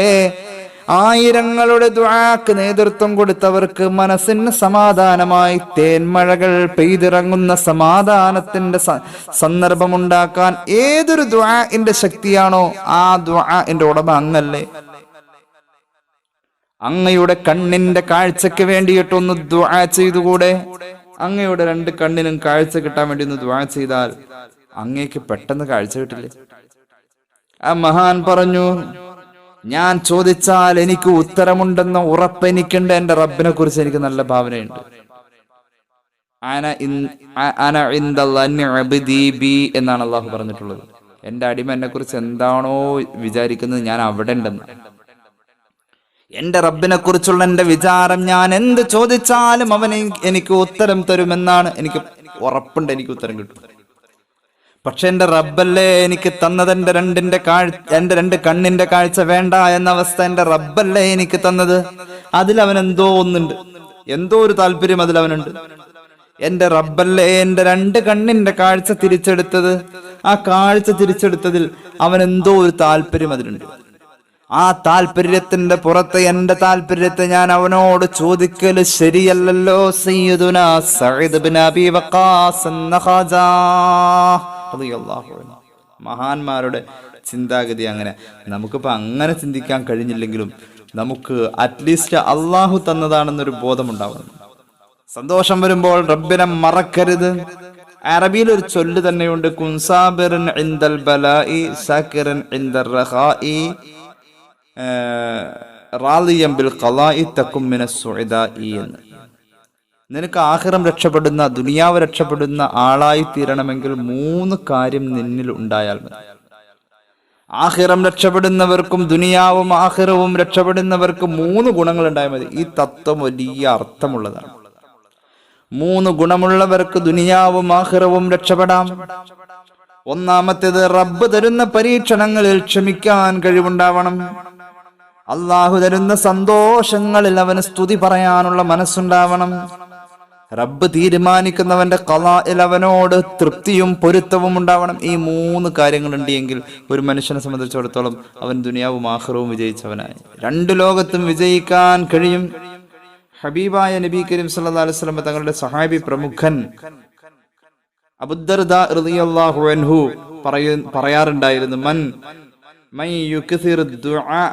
ആയിരങ്ങളുടെ ദുആക്ക് നേതൃത്വം കൊടുത്തവർക്ക് മനസ്സിന് സമാധാനമായി തേന്മഴകൾ പെയ്തിറങ്ങുന്ന സമാധാനത്തിന്റെ സന്ദർഭമുണ്ടാക്കാൻ ഏതൊരു ദുആഇന്റെ ശക്തിയാണോ ആ ദുആഇന്റെ ഉടമ അങ്ങല്ലേ? അങ്ങയുടെ കണ്ണിന്റെ കാഴ്ചക്ക് വേണ്ടിയിട്ടൊന്ന് ദുആ ചെയ്തുകൂടെ? അങ്ങയുടെ 2 കണ്ണിനും കാഴ്ച കിട്ടാൻ വേണ്ടി ഒന്ന് ദുആ ചെയ്താൽ അങ്ങേക്ക് പെട്ടെന്ന് കാഴ്ച കിട്ടില്ലേ? ആ മഹാൻ പറഞ്ഞു, ഞാൻ ചോദിച്ചാൽ എനിക്ക് ഉത്തരമുണ്ടെന്ന ഉറപ്പ് എനിക്കുണ്ട്. എന്റെ റബ്ബിനെ കുറിച്ച് എനിക്ക് നല്ല ഭാവനയുണ്ട്. എന്നാണ് അള്ളാഹു പറഞ്ഞിട്ടുള്ളത്. എന്റെ അടിമ എന്നെ കുറിച്ച് എന്താണോ വിചാരിക്കുന്നത് ഞാൻ അവിടെ ഉണ്ടെന്ന്. എന്റെ റബ്ബിനെ കുറിച്ചുള്ള എന്റെ വിചാരം, ഞാൻ എന്ത് ചോദിച്ചാലും അവൻ എനിക്ക് ഉത്തരം തരുമെന്നാണ് എനിക്ക് ഉറപ്പുണ്ട്, എനിക്ക് ഉത്തരം കിട്ടും. പക്ഷെ എന്റെ റബ്ബല്ലേ എനിക്ക് തന്നത് എന്റെ 2 കണ്ണിന്റെ കാഴ്ച വേണ്ട എന്ന അവസ്ഥ എന്റെ റബ്ബല്ലേ എനിക്ക് തന്നത്. അതിലവൻ എന്തോ ഒന്നുണ്ട്, എന്തോ ഒരു താല്പര്യം അതിലവനുണ്ട്. എന്റെ റബ്ബല്ലേ എന്റെ 2 കണ്ണിന്റെ കാഴ്ച തിരിച്ചെടുത്തത്. ആ കാഴ്ച തിരിച്ചെടുത്തതിൽ അവൻ എന്തോ ഒരു താല്പര്യം അതിലുണ്ട്. ആ താല്പര്യത്തിന്റെ പുറത്ത് എന്റെ താല്പര്യത്തെ ഞാൻ അവനോട് ചോദിക്കല് ശരിയല്ലല്ലോ. സയ്യിദുനാ സഅദ് ബിൻ അബി വഖാസ് അൻ-നഖാജാ റളിയല്ലാഹു അൻഹു. മഹാന്മാരുടെ ചിന്താഗതി അങ്ങനെ. നമുക്കിപ്പോ അങ്ങനെ ചിന്തിക്കാൻ കഴിഞ്ഞില്ലെങ്കിലും നമുക്ക് അറ്റ്ലീസ്റ്റ് അള്ളാഹു തന്നതാണെന്നൊരു ബോധമുണ്ടാവണം. സന്തോഷം വരുമ്പോൾ റബ്ബിനെ മറക്കരുത്. അറബിയിൽ ഒരു ചൊല്ല് തന്നെയുണ്ട്, കുൻസാബിറൻ ഇൻദൽ ബലാഇ സാകിറൻ ഇൻദർ റഖാഇ റാളിയം ബിൽ ഖളാഇ തകും മിനസ് സുഇദാഇ എന്ന്. നിനക്ക് ആഖിറം രക്ഷപ്പെടുന്ന, ദുനിയാവ് രക്ഷപ്പെടുന്ന ആളായി തീരണമെങ്കിൽ 3 കാര്യം നിന്നിൽ ഉണ്ടായാൽ മതി. ആഖിറം രക്ഷപ്പെടുന്നവർക്കും ദുനിയാവും ആഖിറവും രക്ഷപ്പെടുന്നവർക്കും 3 ഗുണങ്ങൾ ഉണ്ടായാൽ മതി. ഈ തത്വം വലിയ അർത്ഥമുള്ളതാണ്. 3 ഗുണമുള്ളവർക്ക് ദുനിയാവും ആഖിറവും രക്ഷപ്പെടാം. ഒന്നാമത്തേത്, റബ്ബ് തരുന്ന പരീക്ഷണങ്ങളിൽ ക്ഷമിക്കാൻ കഴിവുണ്ടാവണം. അള്ളാഹു തരുന്ന സന്തോഷങ്ങളിൽ അവന് സ്തുതി പറയാനുള്ള മനസ്സുണ്ടാവണം. റബ്ബ് തീരുമാനിക്കുന്നവന്റെ ഖളാഇൽ അവനോട് തൃപ്തിയും പൊരുത്തവും ഉണ്ടാവണം. ഈ 3 കാര്യങ്ങളുണ്ടെങ്കിൽ ഒരു മനുഷ്യനെ സംബന്ധിച്ചിടത്തോളം അവൻ ദുനിയാവും ആഖിറവും വിജയിച്ചവനായി. 2 ലോകത്തും വിജയിക്കാൻ കഴിയും. ഹബീബായ നബി കരീം സല്ലല്ലാഹു അലൈഹി വസല്ലം തങ്ങളുടെ സഹാബി പ്രമുഖൻ അബൂദർദാ റളിയല്ലാഹു അൻഹു പറയാറുണ്ടായിരുന്നു, മൻ യുക്സിർ ദുആ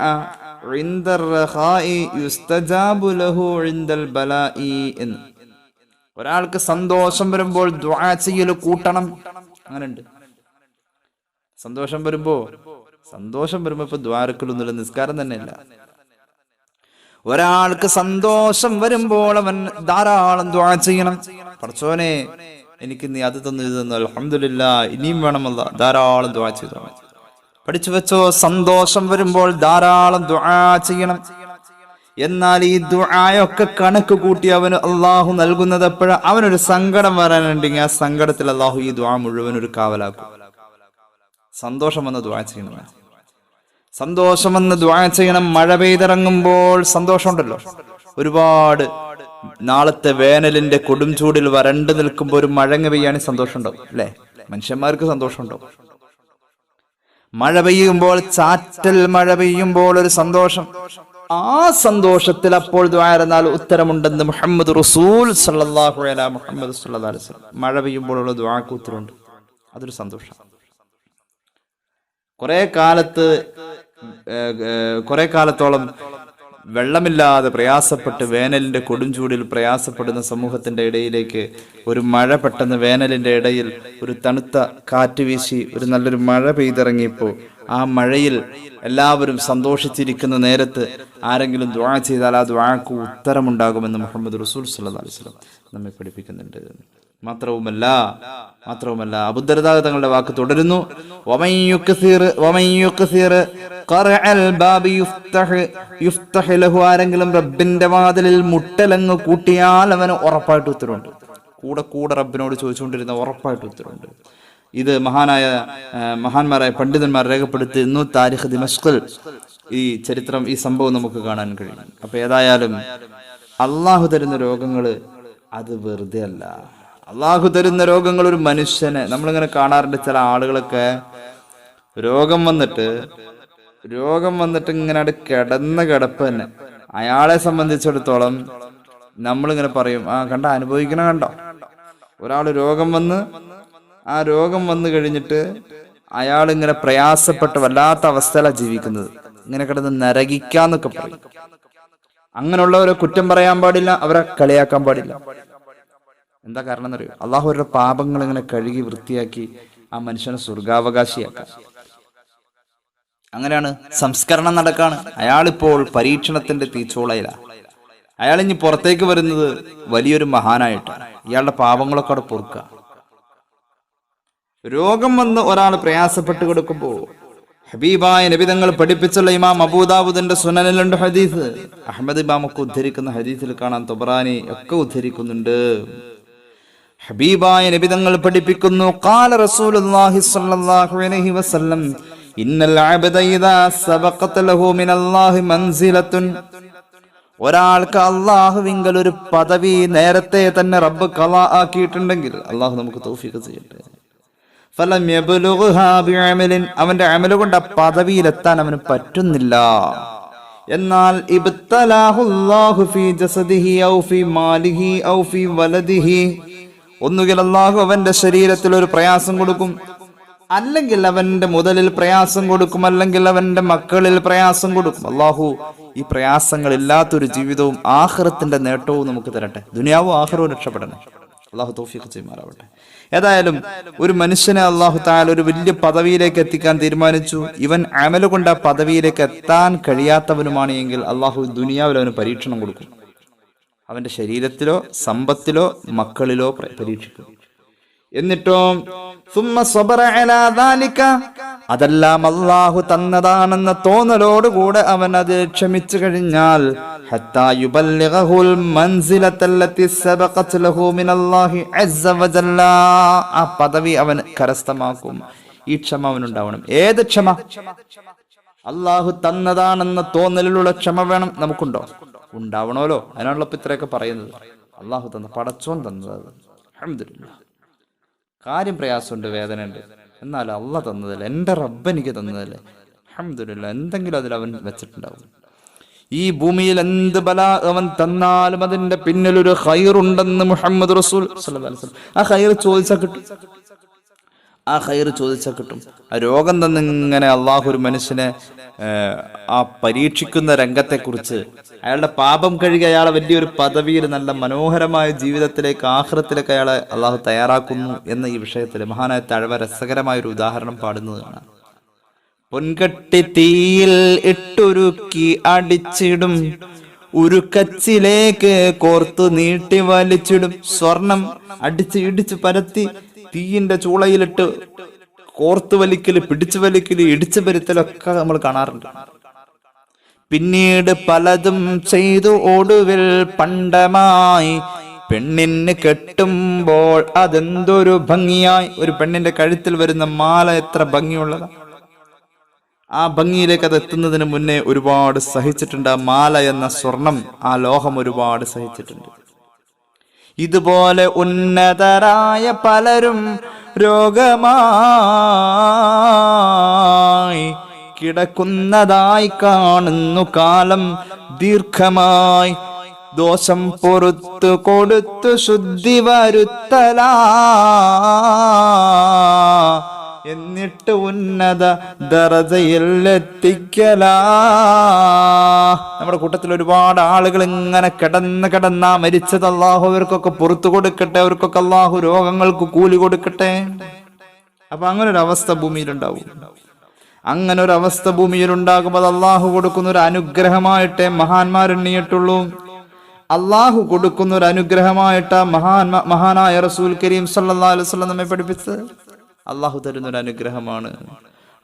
ഇൻദർ റഖാഇ യുസ്തജാബു ലഹു ഇൻദൽ ബലാഇ എന്ന്. ഒരാൾക്ക് സന്തോഷം വരുമ്പോൾ ദുആ ചെയ്യൽ കൂട്ടണം. അങ്ങനെയുണ്ട്. സന്തോഷം വരുമ്പോ ഇപ്പൊ ദ്വാരക്കലൊന്നുമില്ല, നിസ്കാരം തന്നെയല്ല. ഒരാൾക്ക് സന്തോഷം വരുമ്പോൾ അവൻ ധാരാളം ദുആ ചെയ്യണം. പടച്ചോനെ എനിക്ക് നീ അത് തന്നു, ഇത് തന്നു, അൽഹംദുലില്ലാ, ഇനിയും വേണമല്ല, ധാരാളം ദുആ ചെയ്തോ. പഠിച്ചു വെച്ചോ, സന്തോഷം വരുമ്പോൾ ധാരാളം ദുആ ചെയ്യണം. എന്നാൽ ഈ ദുആയൊക്കെ കണക്ക് കൂട്ടി അവന് അള്ളാഹു നൽകുന്നത് എപ്പോഴാ? അവനൊരു സങ്കടം വരാനുണ്ടെങ്കിൽ ആ സങ്കടത്തിൽ അള്ളാഹു ഈ ദുആ മുഴുവൻ ഒരു കാവലാക്കും. സന്തോഷം വന്ന് ദുആ ചെയ്യണം, സന്തോഷം വന്ന് ദുആ ചെയ്യണം. മഴ പെയ്തിറങ്ങുമ്പോൾ സന്തോഷമുണ്ടല്ലോ ഒരുപാട്. നാളത്തെ വേനലിന്റെ കൊടും ചൂടിൽ വരണ്ടു നിൽക്കുമ്പോൾ ഒരു മഴങ്ങ പെയ്യാണെങ്കിൽ സന്തോഷം ഉണ്ടാവും അല്ലെ? മനുഷ്യന്മാർക്ക് സന്തോഷം ഉണ്ടാവും. മഴ പെയ്യുമ്പോൾ, ചാറ്റൽ മഴ പെയ്യുമ്പോൾ ഒരു സന്തോഷം. ആ സന്തോഷത്തിൽ അപ്പോൾ ദുആ എന്നാൽ ഉത്തരമുണ്ടെന്ന് മുഹമ്മദ് റസൂൽ സല്ലല്ലാഹു അലൈഹി മുഹമ്മദ് സല്ലല്ലാഹു അലൈഹി വസല്ലം. മഴ പെയ്യുമ്പോഴുള്ള ദുആക്ക് ഉത്തരമുണ്ട്. അതൊരു സന്തോഷം. കുറെ കാലത്തോളം വെള്ളമില്ലാതെ പ്രയാസപ്പെട്ട് വേനലിന്റെ കൊടുംചൂടിൽ പ്രയാസപ്പെടുന്ന സമൂഹത്തിന്റെ ഇടയിലേക്ക് ഒരു മഴ പെട്ടെന്ന് വേനലിന്റെ ഇടയിൽ ഒരു തണുത്ത കാറ്റ് വീശി ഒരു നല്ലൊരു മഴ പെയ്തിറങ്ങിയപ്പോൾ ആ മഴയിൽ എല്ലാവരും സന്തോഷിച്ചിരിക്കുന്ന നേരത്ത് ആരെങ്കിലും ദുആ ചെയ്താൽ ആ ദുആക്ക് ഉത്തരമുണ്ടാകുമെന്ന് മുഹമ്മദ് റസൂൽ സല്ലല്ലാഹു അലൈഹി വസല്ലം നമ്മെ പഠിപ്പിക്കുന്നുണ്ട്. മാത്രവുമല്ല അബൂദർദാ തങ്ങളുടെ വാക്ക് തുടരുന്നു, ആരെങ്കിലും റബ്ബിന്റെ വാതിലിൽ മുട്ടലങ്ങ് കൂട്ടിയാൽ അവന് ഉറപ്പായിട്ട് ഉത്തരവുണ്ട്. കൂടെ റബ്ബിനോട് ചോദിച്ചുകൊണ്ടിരുന്ന ഉറപ്പായിട്ട് ഉത്തരവുണ്ട്. ഇത് മഹാന്മാരായ പണ്ഡിതന്മാർ രേഖപ്പെടുത്തുന്നു. താരിഖ് ദിമഷ്കിൽ ഈ ചരിത്രം, ഈ സംഭവം നമുക്ക് കാണാൻ കഴിയും. അപ്പൊ ഏതായാലും അള്ളാഹു തരുന്ന രോഗങ്ങള് അത് വെറുതെ അല്ല. അള്ളാഹു തരുന്ന രോഗങ്ങൾ ഒരു മനുഷ്യനെ, നമ്മളിങ്ങനെ കാണാറുണ്ട് ചില ആളുകളൊക്കെ രോഗം വന്നിട്ട് ഇങ്ങനെ കിടന്ന കിടപ്പ് തന്നെ. അയാളെ സംബന്ധിച്ചിടത്തോളം നമ്മളിങ്ങനെ പറയും, കണ്ടോ ഒരാൾ ആ രോഗം വന്നു കഴിഞ്ഞിട്ട് അയാൾ ഇങ്ങനെ പ്രയാസപ്പെട്ട് വല്ലാത്ത അവസ്ഥയിലാണ് ജീവിക്കുന്നത്. ഇങ്ങനെ കിടന്ന് നരകിക്കാന്നൊക്കെ പറയും. അങ്ങനെയുള്ളവരെ കുറ്റം പറയാൻ പാടില്ല, അവരെ കളിയാക്കാൻ പാടില്ല. എന്താ കാരണം എന്നറിയോ? അള്ളാഹു അവരുടെ പാപങ്ങൾ ഇങ്ങനെ കഴുകി വൃത്തിയാക്കി ആ മനുഷ്യനെ സ്വർഗാവകാശിയാക്കാം. അങ്ങനെയാണ് സംസ്കരണം നടക്കാണ്. അയാളിപ്പോൾ പരീക്ഷണത്തിന്റെ തീച്ചോളയിലാണ്. അയാൾ ഇനി പുറത്തേക്ക് വരുന്നത് വലിയൊരു മഹാനായിട്ടാണ്. ഇയാളുടെ പാപങ്ങളൊക്കെ അവിടെ പൊറുക്കുക. രോഗം വന്ന് ഒരാൾ പ്രയാസപ്പെട്ട് കൊടുക്കുമ്പോൾ ഹബീബായ നബി തങ്ങൾ പഠിപ്പിച്ചുള്ള ഇമാം അബൂദാവൂദിന്റെ സുനനിലുണ്ട് ഹദീസ്. അഹ്മദ് ഇമാമൊക്കെ ഉദ്ധരിക്കുന്ന ഹദീസിൽ കാണാൻ, തൊബറാനി ഒക്കെ ഉദ്ധരിക്കുന്നുണ്ട്. ഹബീബായ നബി തങ്ങൾ പഠിപ്പിക്കുന്നു, ഖാല റസൂലുള്ളാഹി സ്വല്ലല്ലാഹു അലൈഹി വസല്ലം, ഇന്നൽ അബ്ദ ഇദാ സബഖത ലഹു മിനല്ലാഹി മൻസിലത്തുൻ. ഒരാൾക്ക് അല്ലാഹുവിങ്കൽ ഒരു പദവി നേരത്തെ തന്നെ റബ്ബ് ഖളാ ആക്കിയിട്ടുണ്ടെങ്കിൽ, അല്ലാഹു നമുക്ക് തൗഫീഖ് ചെയ്യട്ടെ, ഫലം യബ്ലുഗ്ഹാ ബിഅമലിൻ, അവന്റെ അമൽ കൊണ്ട് ആ പദവിയിലെത്താൻ അവന് പറ്റുന്നില്ല. എന്നാൽ ഇബ്തലാഹു അല്ലാഹു ഫീ ജസദിഹി ഔ ഫീ മാലിഹി ഔ ഫീ വലദിഹി, ഒന്നുകിൽ അല്ലാഹു അവന്റെ ശരീരത്തിൽ ഒരു പ്രയാസം കൊടുക്കും, അല്ലെങ്കിൽ അവന്റെ മുതലിൽ പ്രയാസം കൊടുക്കും, അല്ലെങ്കിൽ അവന്റെ മക്കളിൽ പ്രയാസം കൊടുക്കും. അല്ലാഹു ഈ പ്രയാസങ്ങൾ ഇല്ലാത്തൊരു ജീവിതവും ആഖിറത്തിന്റെ നേട്ടവും നമുക്ക് തരട്ടെ. ദുനിയാവും ആഖിറവും രക്ഷപ്പെടണം. അല്ലാഹു തൗഫീഖ് ചെയ്യുമാറാവട്ടെ. ഏതായാലും ഒരു മനുഷ്യനെ അല്ലാഹു തആല ഒരു വലിയ പദവിയിലേക്ക് എത്തിക്കാൻ തീരുമാനിച്ചു. ഇവൻ അമൽ കൊണ്ട് ആ പദവിയിലേക്ക് എത്താൻ കഴിയാത്തവനുമാണ് എങ്കിൽ അല്ലാഹു ദുനിയാവിൽ അവന് പരീക്ഷണം കൊടുക്കും. അവന്റെ ശരീരത്തിലോ സമ്പത്തിലോ മക്കളിലോ പരീക്ഷിക്കും. എന്നിട്ടോ അതെല്ലാം അല്ലാഹു തന്നതാണെന്ന തോന്നലോടുകൂടെ അവൻ അത് ക്ഷമിച്ചു കഴിഞ്ഞാൽ ആ പദവി അവൻ കരസ്ഥമാക്കും. ഈ ക്ഷമ അവനുണ്ടാവണം. ഏത് ക്ഷമ? അല്ലാഹു തന്നതാണെന്ന തോന്നലിലുള്ള ക്ഷമ വേണം. നമുക്കുണ്ടോ? ഉണ്ടാവണമല്ലോ. അതിനാണല്ലോ ഇത്രയൊക്കെ പറയുന്നത്. അല്ലാഹു തന്ന, പടച്ചോൻ തന്നത്. അൽഹംദുലില്ലാഹ്. കാര്യം പ്രയാസമുണ്ട്, വേദനയുണ്ട്, എന്നാൽ അള്ളാഹ് തന്നതല്ലേ, എൻ്റെ റബ്ബ് എനിക്ക് തന്നതല്ലേ, അൽഹംദുലില്ലാഹ്. എന്തെങ്കിലും അതിൽ അവൻ വെച്ചിട്ടുണ്ടാവും. ഈ ഭൂമിയിൽ എന്ത് ബലാ അവൻ തന്നാലും അതിന്റെ പിന്നിലൊരു ഖൈറുണ്ടെന്ന് മുഹമ്മദ് റസൂൽ സല്ലല്ലാഹു അലൈഹി വസല്ലം. ആ ഖൈർ ചോദിച്ചാൽ കിട്ടും. ആ രോഗം തന്നിങ്ങനെ അള്ളാഹു ഒരു മനുഷ്യനെ ആ പരീക്ഷിക്കുന്ന രംഗത്തെക്കുറിച്ച്, അയാളുടെ പാപം കഴുകി അയാളെ വലിയൊരു പദവിയിൽ നല്ല മനോഹരമായ ജീവിതത്തിലേക്ക്, ആഖിറത്തിലേക്ക് അയാളെ അള്ളാഹു തയ്യാറാക്കുന്നു എന്ന ഈ വിഷയത്തിൽ മഹാനായ തഴവ രസകരമായ ഒരു ഉദാഹരണം പാടുന്നത് കാണാം. പൊൻകട്ടി തീയിൽ ഇട്ടുരുക്കി അടിച്ചിടും, ഉരുക്കച്ചിലേക്ക് കോർത്തു നീട്ടി വലിച്ചിടും. സ്വർണം അടിച്ച് ഇടിച്ച് പരത്തി തീയിന്റെ ചൂളയിലിട്ട് കോർത്തു വലിക്കല്, പിടിച്ചു വലിക്കല്, ഇടിച്ചു പരുത്തലൊക്കെ നമ്മൾ കാണാറുണ്ട്. പിന്നീട് പലതും ചെയ്തു ഒടുവിൽ പണ്ടമായി പെണ്ണിന് കെട്ടുമ്പോൾ അതെന്തൊരു ഭംഗിയായി. ഒരു പെണ്ണിന്റെ കഴുത്തിൽ വരുന്ന മാല എത്ര ഭംഗിയുള്ളതാണ്. ആ ഭംഗിയിലേക്ക് അത് എത്തുന്നതിന് മുന്നേ ഒരുപാട് സഹിച്ചിട്ടുണ്ട്. ആ മാല എന്ന സ്വർണം, ആ ലോഹം ഒരുപാട് സഹിച്ചിട്ടുണ്ട്. ഇതുപോലെ ഉന്നതരായ പലരും രോഗമായി കിടക്കുന്നതായി കാണുന്നു. കാലം ദീർഘമായി ദോഷം പൊറുത്തു കൊടുത്തു ശുദ്ധി വരുത്തലാ, എന്നിട്ട് ഉന്നത ദറജയിൽ എത്തിക്കലാ. നമ്മുടെ കൂട്ടത്തിൽ ഒരുപാട് ആളുകൾ ഇങ്ങനെ കിടന്നാ മരിച്ചത്. അള്ളാഹു അവർക്കൊക്കെ പുറത്തു കൊടുക്കട്ടെ, അവർക്കൊക്കെ അള്ളാഹു രോഗങ്ങൾക്ക് കൂലി കൊടുക്കട്ടെ. അപ്പൊ അങ്ങനെ ഒരു അവസ്ഥ ഭൂമിയിലുണ്ടാവും. അങ്ങനെ ഒരു അവസ്ഥ ഭൂമിയിലുണ്ടാകുമ്പോൾ അള്ളാഹു കൊടുക്കുന്ന ഒരു അനുഗ്രഹമായിട്ടേ മഹാന്മാരെണ്ണിയിട്ടുള്ളൂ. അള്ളാഹു കൊടുക്കുന്ന ഒരു അനുഗ്രഹമായിട്ടാ മഹാനായ റസൂൽ കരീം സല്ലല്ലാഹു അലൈഹി വസല്ലം നമ്മെ പഠിപ്പിച്ചത്. അള്ളാഹു തരുന്ന ഒരു അനുഗ്രഹമാണ്.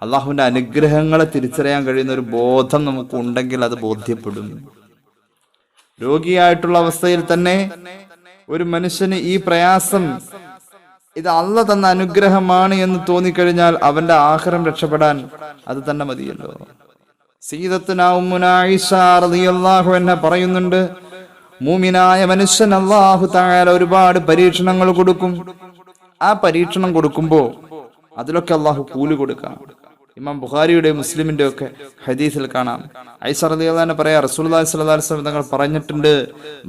അള്ളാഹുവിന്റെ അനുഗ്രഹങ്ങളെ തിരിച്ചറിയാൻ കഴിയുന്ന ഒരു ബോധം നമുക്ക് ഉണ്ടെങ്കിൽ അത് ബോധ്യപ്പെടും. രോഗിയായിട്ടുള്ള അവസ്ഥയിൽ തന്നെ ഒരു മനുഷ്യന് ഈ പ്രയാസം ഇത് അള്ള തന്ന അനുഗ്രഹമാണ് എന്ന് തോന്നിക്കഴിഞ്ഞാൽ അവന്റെ ആഖിറം രക്ഷപ്പെടാൻ അത് തന്നെ മതിയല്ലോ. സയ്യിദത്തുനാ ഉമ്മുനാ ആയിഷ റളിയല്ലാഹു അൻഹ പറയുന്നുണ്ട്, മൂമിനായ മനുഷ്യൻ അല്ലാഹു തആല ഒരുപാട് പരീക്ഷണങ്ങൾ കൊടുക്കും. ആ പരീക്ഷണം കൊടുക്കുമ്പോ അതിലൊക്കെ അള്ളാഹു കൂലി കൊടുക്കാം. ഇമാം ബുഖാരിയുടെ മുസ്ലിമിന്റെ ഒക്കെ ഹദീസിൽ കാണാം. ആയിഷ റളിയല്ലാഹു അൻഹ പറയാ, റസൂലുള്ളാഹി സ്വല്ലല്ലാഹു അലൈഹി വസല്ലം തങ്ങൾ പറഞ്ഞിട്ടുണ്ട്,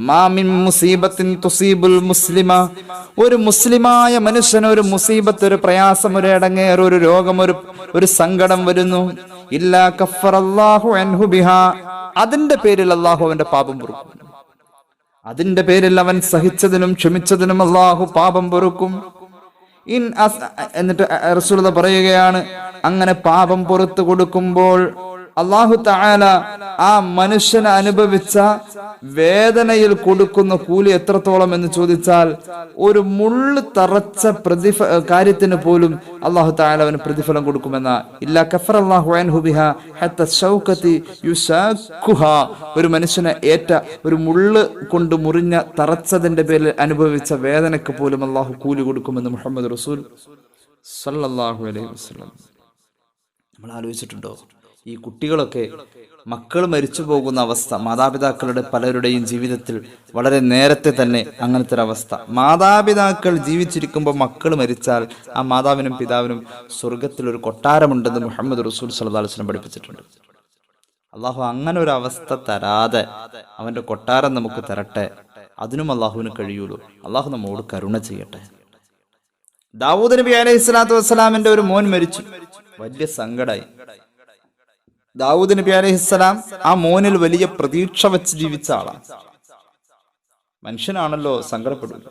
മാ മിൻ മുസീബത്തിൻ തുസീബുൽ മുസ്ലിമ, ഒരു മുസ്ലിമായ മനുഷ്യന് ഒരു മുസീബത്ത്, ഒരു പ്രയാസം, ഒരു ഇടങ്ങേറ്, ഒരു രോഗം, ഒരു സങ്കടം വരുന്നു, ഇല്ലാ കഫറല്ലാഹു അൻഹു ബിഹാ, അതിന്റെ പേരിൽ അള്ളാഹു അവന്റെ പാപം പൊറുക്കും. അതിന്റെ പേരിൽ അവൻ സഹിച്ചതിനും ക്ഷമിച്ചതിനും അള്ളാഹു പാപം പൊറുക്കും. എന്നിട്ട് റസൂലുള്ളാഹി പറയുകയാണ്, അങ്ങനെ പാപം പുറത്തു കൊടുക്കുമ്പോൾ അല്ലാഹു തആല ആ മനുഷ്യന് അനുഭവിച്ച വേദനയിൽ കൊടുക്കുന്ന കൂലി എത്രത്തോളം എന്ന് ചോദിച്ചാൽ, ഒരു മുള്ള് തറച്ച കാര്യത്തിന് പോലും അല്ലാഹു തആല അവന് പ്രതിഫലം കൊടുക്കുമെന്ന. ഇല്ലാ കഫറല്ലാഹു അൻഹു ബിഹാ ഹത്ത ശൗകതി യുശാഖുഹാ, ഒരു മനുഷ്യനെ ഏറ്റ ഒരു മുള്ള് കൊണ്ട് മുറിഞ്ഞ തറച്ചതിന്റെ പേരിൽ അനുഭവിച്ച വേദനയ്ക്ക് പോലും അല്ലാഹു കൂലി കൊടുക്കുമെന്ന് മുഹമ്മദ് റസൂൽ സല്ലല്ലാഹു അലൈഹി വസല്ലം. നമ്മൾ ആലോചിച്ചിട്ടുണ്ടോ? ഈ കുട്ടികളൊക്കെ, മക്കൾ മരിച്ചു പോകുന്ന അവസ്ഥ മാതാപിതാക്കളുടെ പലരുടെയും ജീവിതത്തിൽ വളരെ നേരത്തെ തന്നെ അങ്ങനത്തെ ഒരു അവസ്ഥ. മാതാപിതാക്കൾ ജീവിച്ചിരിക്കുമ്പോൾ മക്കൾ മരിച്ചാൽ ആ മാതാവിനും പിതാവിനും സ്വർഗത്തിൽ ഒരു കൊട്ടാരമുണ്ടെന്ന് മുഹമ്മദ് റസൂൽ സല്ലല്ലാഹു അലൈഹി വസല്ലം പഠിപ്പിച്ചിട്ടുണ്ട്. അള്ളാഹു അങ്ങനെ ഒരു അവസ്ഥ തരാതെ അവന്റെ കൊട്ടാരം നമുക്ക് തരട്ടെ. അതിനും അള്ളാഹുവിന് കഴിയൂലോ. അള്ളാഹു നമ്മോട് കരുണ ചെയ്യട്ടെ. ദാവൂദ് നബി അലൈഹി സ്വലാത്തു വസ്സലാമിന്റെ ഒരു മോൻ മരിച്ചു. വലിയ സങ്കടായി. ദാവൂദ് നബി അലൈഹിസ്സലാം ആ മോനിൽ വലിയ പ്രതീക്ഷ വെച്ച് ജീവിച്ച ആളാണ്. മനുഷ്യനാണല്ലോ, സങ്കടപ്പെടും.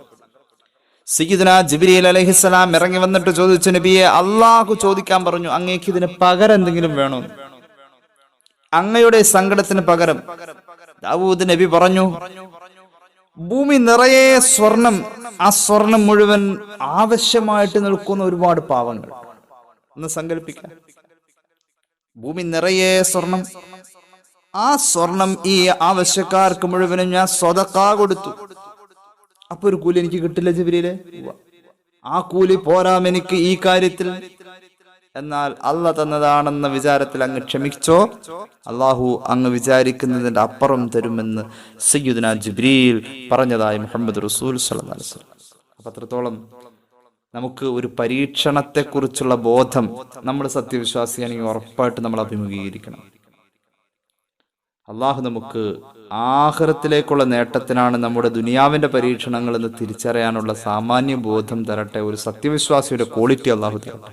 സയ്യിദുനാ ജിബ്രീൽ അലൈഹിസ്സലാം ഇറങ്ങി വന്നിട്ട് ചോദിച്ചു, നബിയെ, അള്ളാഹു ചോദിക്കാൻ പറഞ്ഞു, അങ്ങേക്ക് ഇതിന് പകരം എന്തെങ്കിലും വേണോ? അങ്ങയുടെ സങ്കടത്തിന് പകരം. ദാവൂദ് നബി പറഞ്ഞു, ഭൂമി നിറയെ സ്വർണം, ആ സ്വർണം മുഴുവൻ ആവശ്യമായിട്ട് നിൽക്കുന്ന ഒരുപാട് പാവങ്ങൾ. ഒന്ന് സങ്കല്പിക്കാം, ഭൂമി നിറയെ സ്വർണം, ആ സ്വർണം ഈ ആവശ്യക്കാർക്ക് മുഴുവനും ഞാൻ സ്വതക്ക കൊടുത്തു. അപ്പൊ ഒരു കൂലി എനിക്ക് കിട്ടില്ല ജിബ്രീലേ? ആ കൂലി പോരാം എനിക്ക് ഈ കാര്യത്തിൽ. എന്നാൽ അള്ളാഹ് തന്നതാണെന്ന വിചാരത്തിൽ അങ്ങ് ക്ഷമിച്ചോ, അള്ളാഹു അങ്ങ് വിചാരിക്കുന്നതിന്റെ അപ്പുറം തരുമെന്ന് സയ്യിദുനാ ജിബ്രീൽ പറഞ്ഞതായി മുഹമ്മദ് റസൂൽ സല്ലല്ലാഹു അലൈഹി വസല്ലം. അപ്പൊ അത്രത്തോളം നമുക്ക് ഒരു പരീക്ഷണത്തെക്കുറിച്ചുള്ള ബോധം, നമ്മൾ സത്യവിശ്വാസിയാണെങ്കിൽ ഉറപ്പായിട്ട് നമ്മൾ അഭിമുഖീകരിക്കണം. അള്ളാഹു നമുക്ക് ആഖിറത്തിലേക്കുള്ള നേട്ടത്തിനാണ് നമ്മുടെ ദുനിയാവിന്റെ പരീക്ഷണങ്ങൾ എന്ന് തിരിച്ചറിയാനുള്ള സാമാന്യ ബോധം തരട്ടെ. ഒരു സത്യവിശ്വാസിയുടെ ക്വാളിറ്റി അള്ളാഹു തരട്ടെ.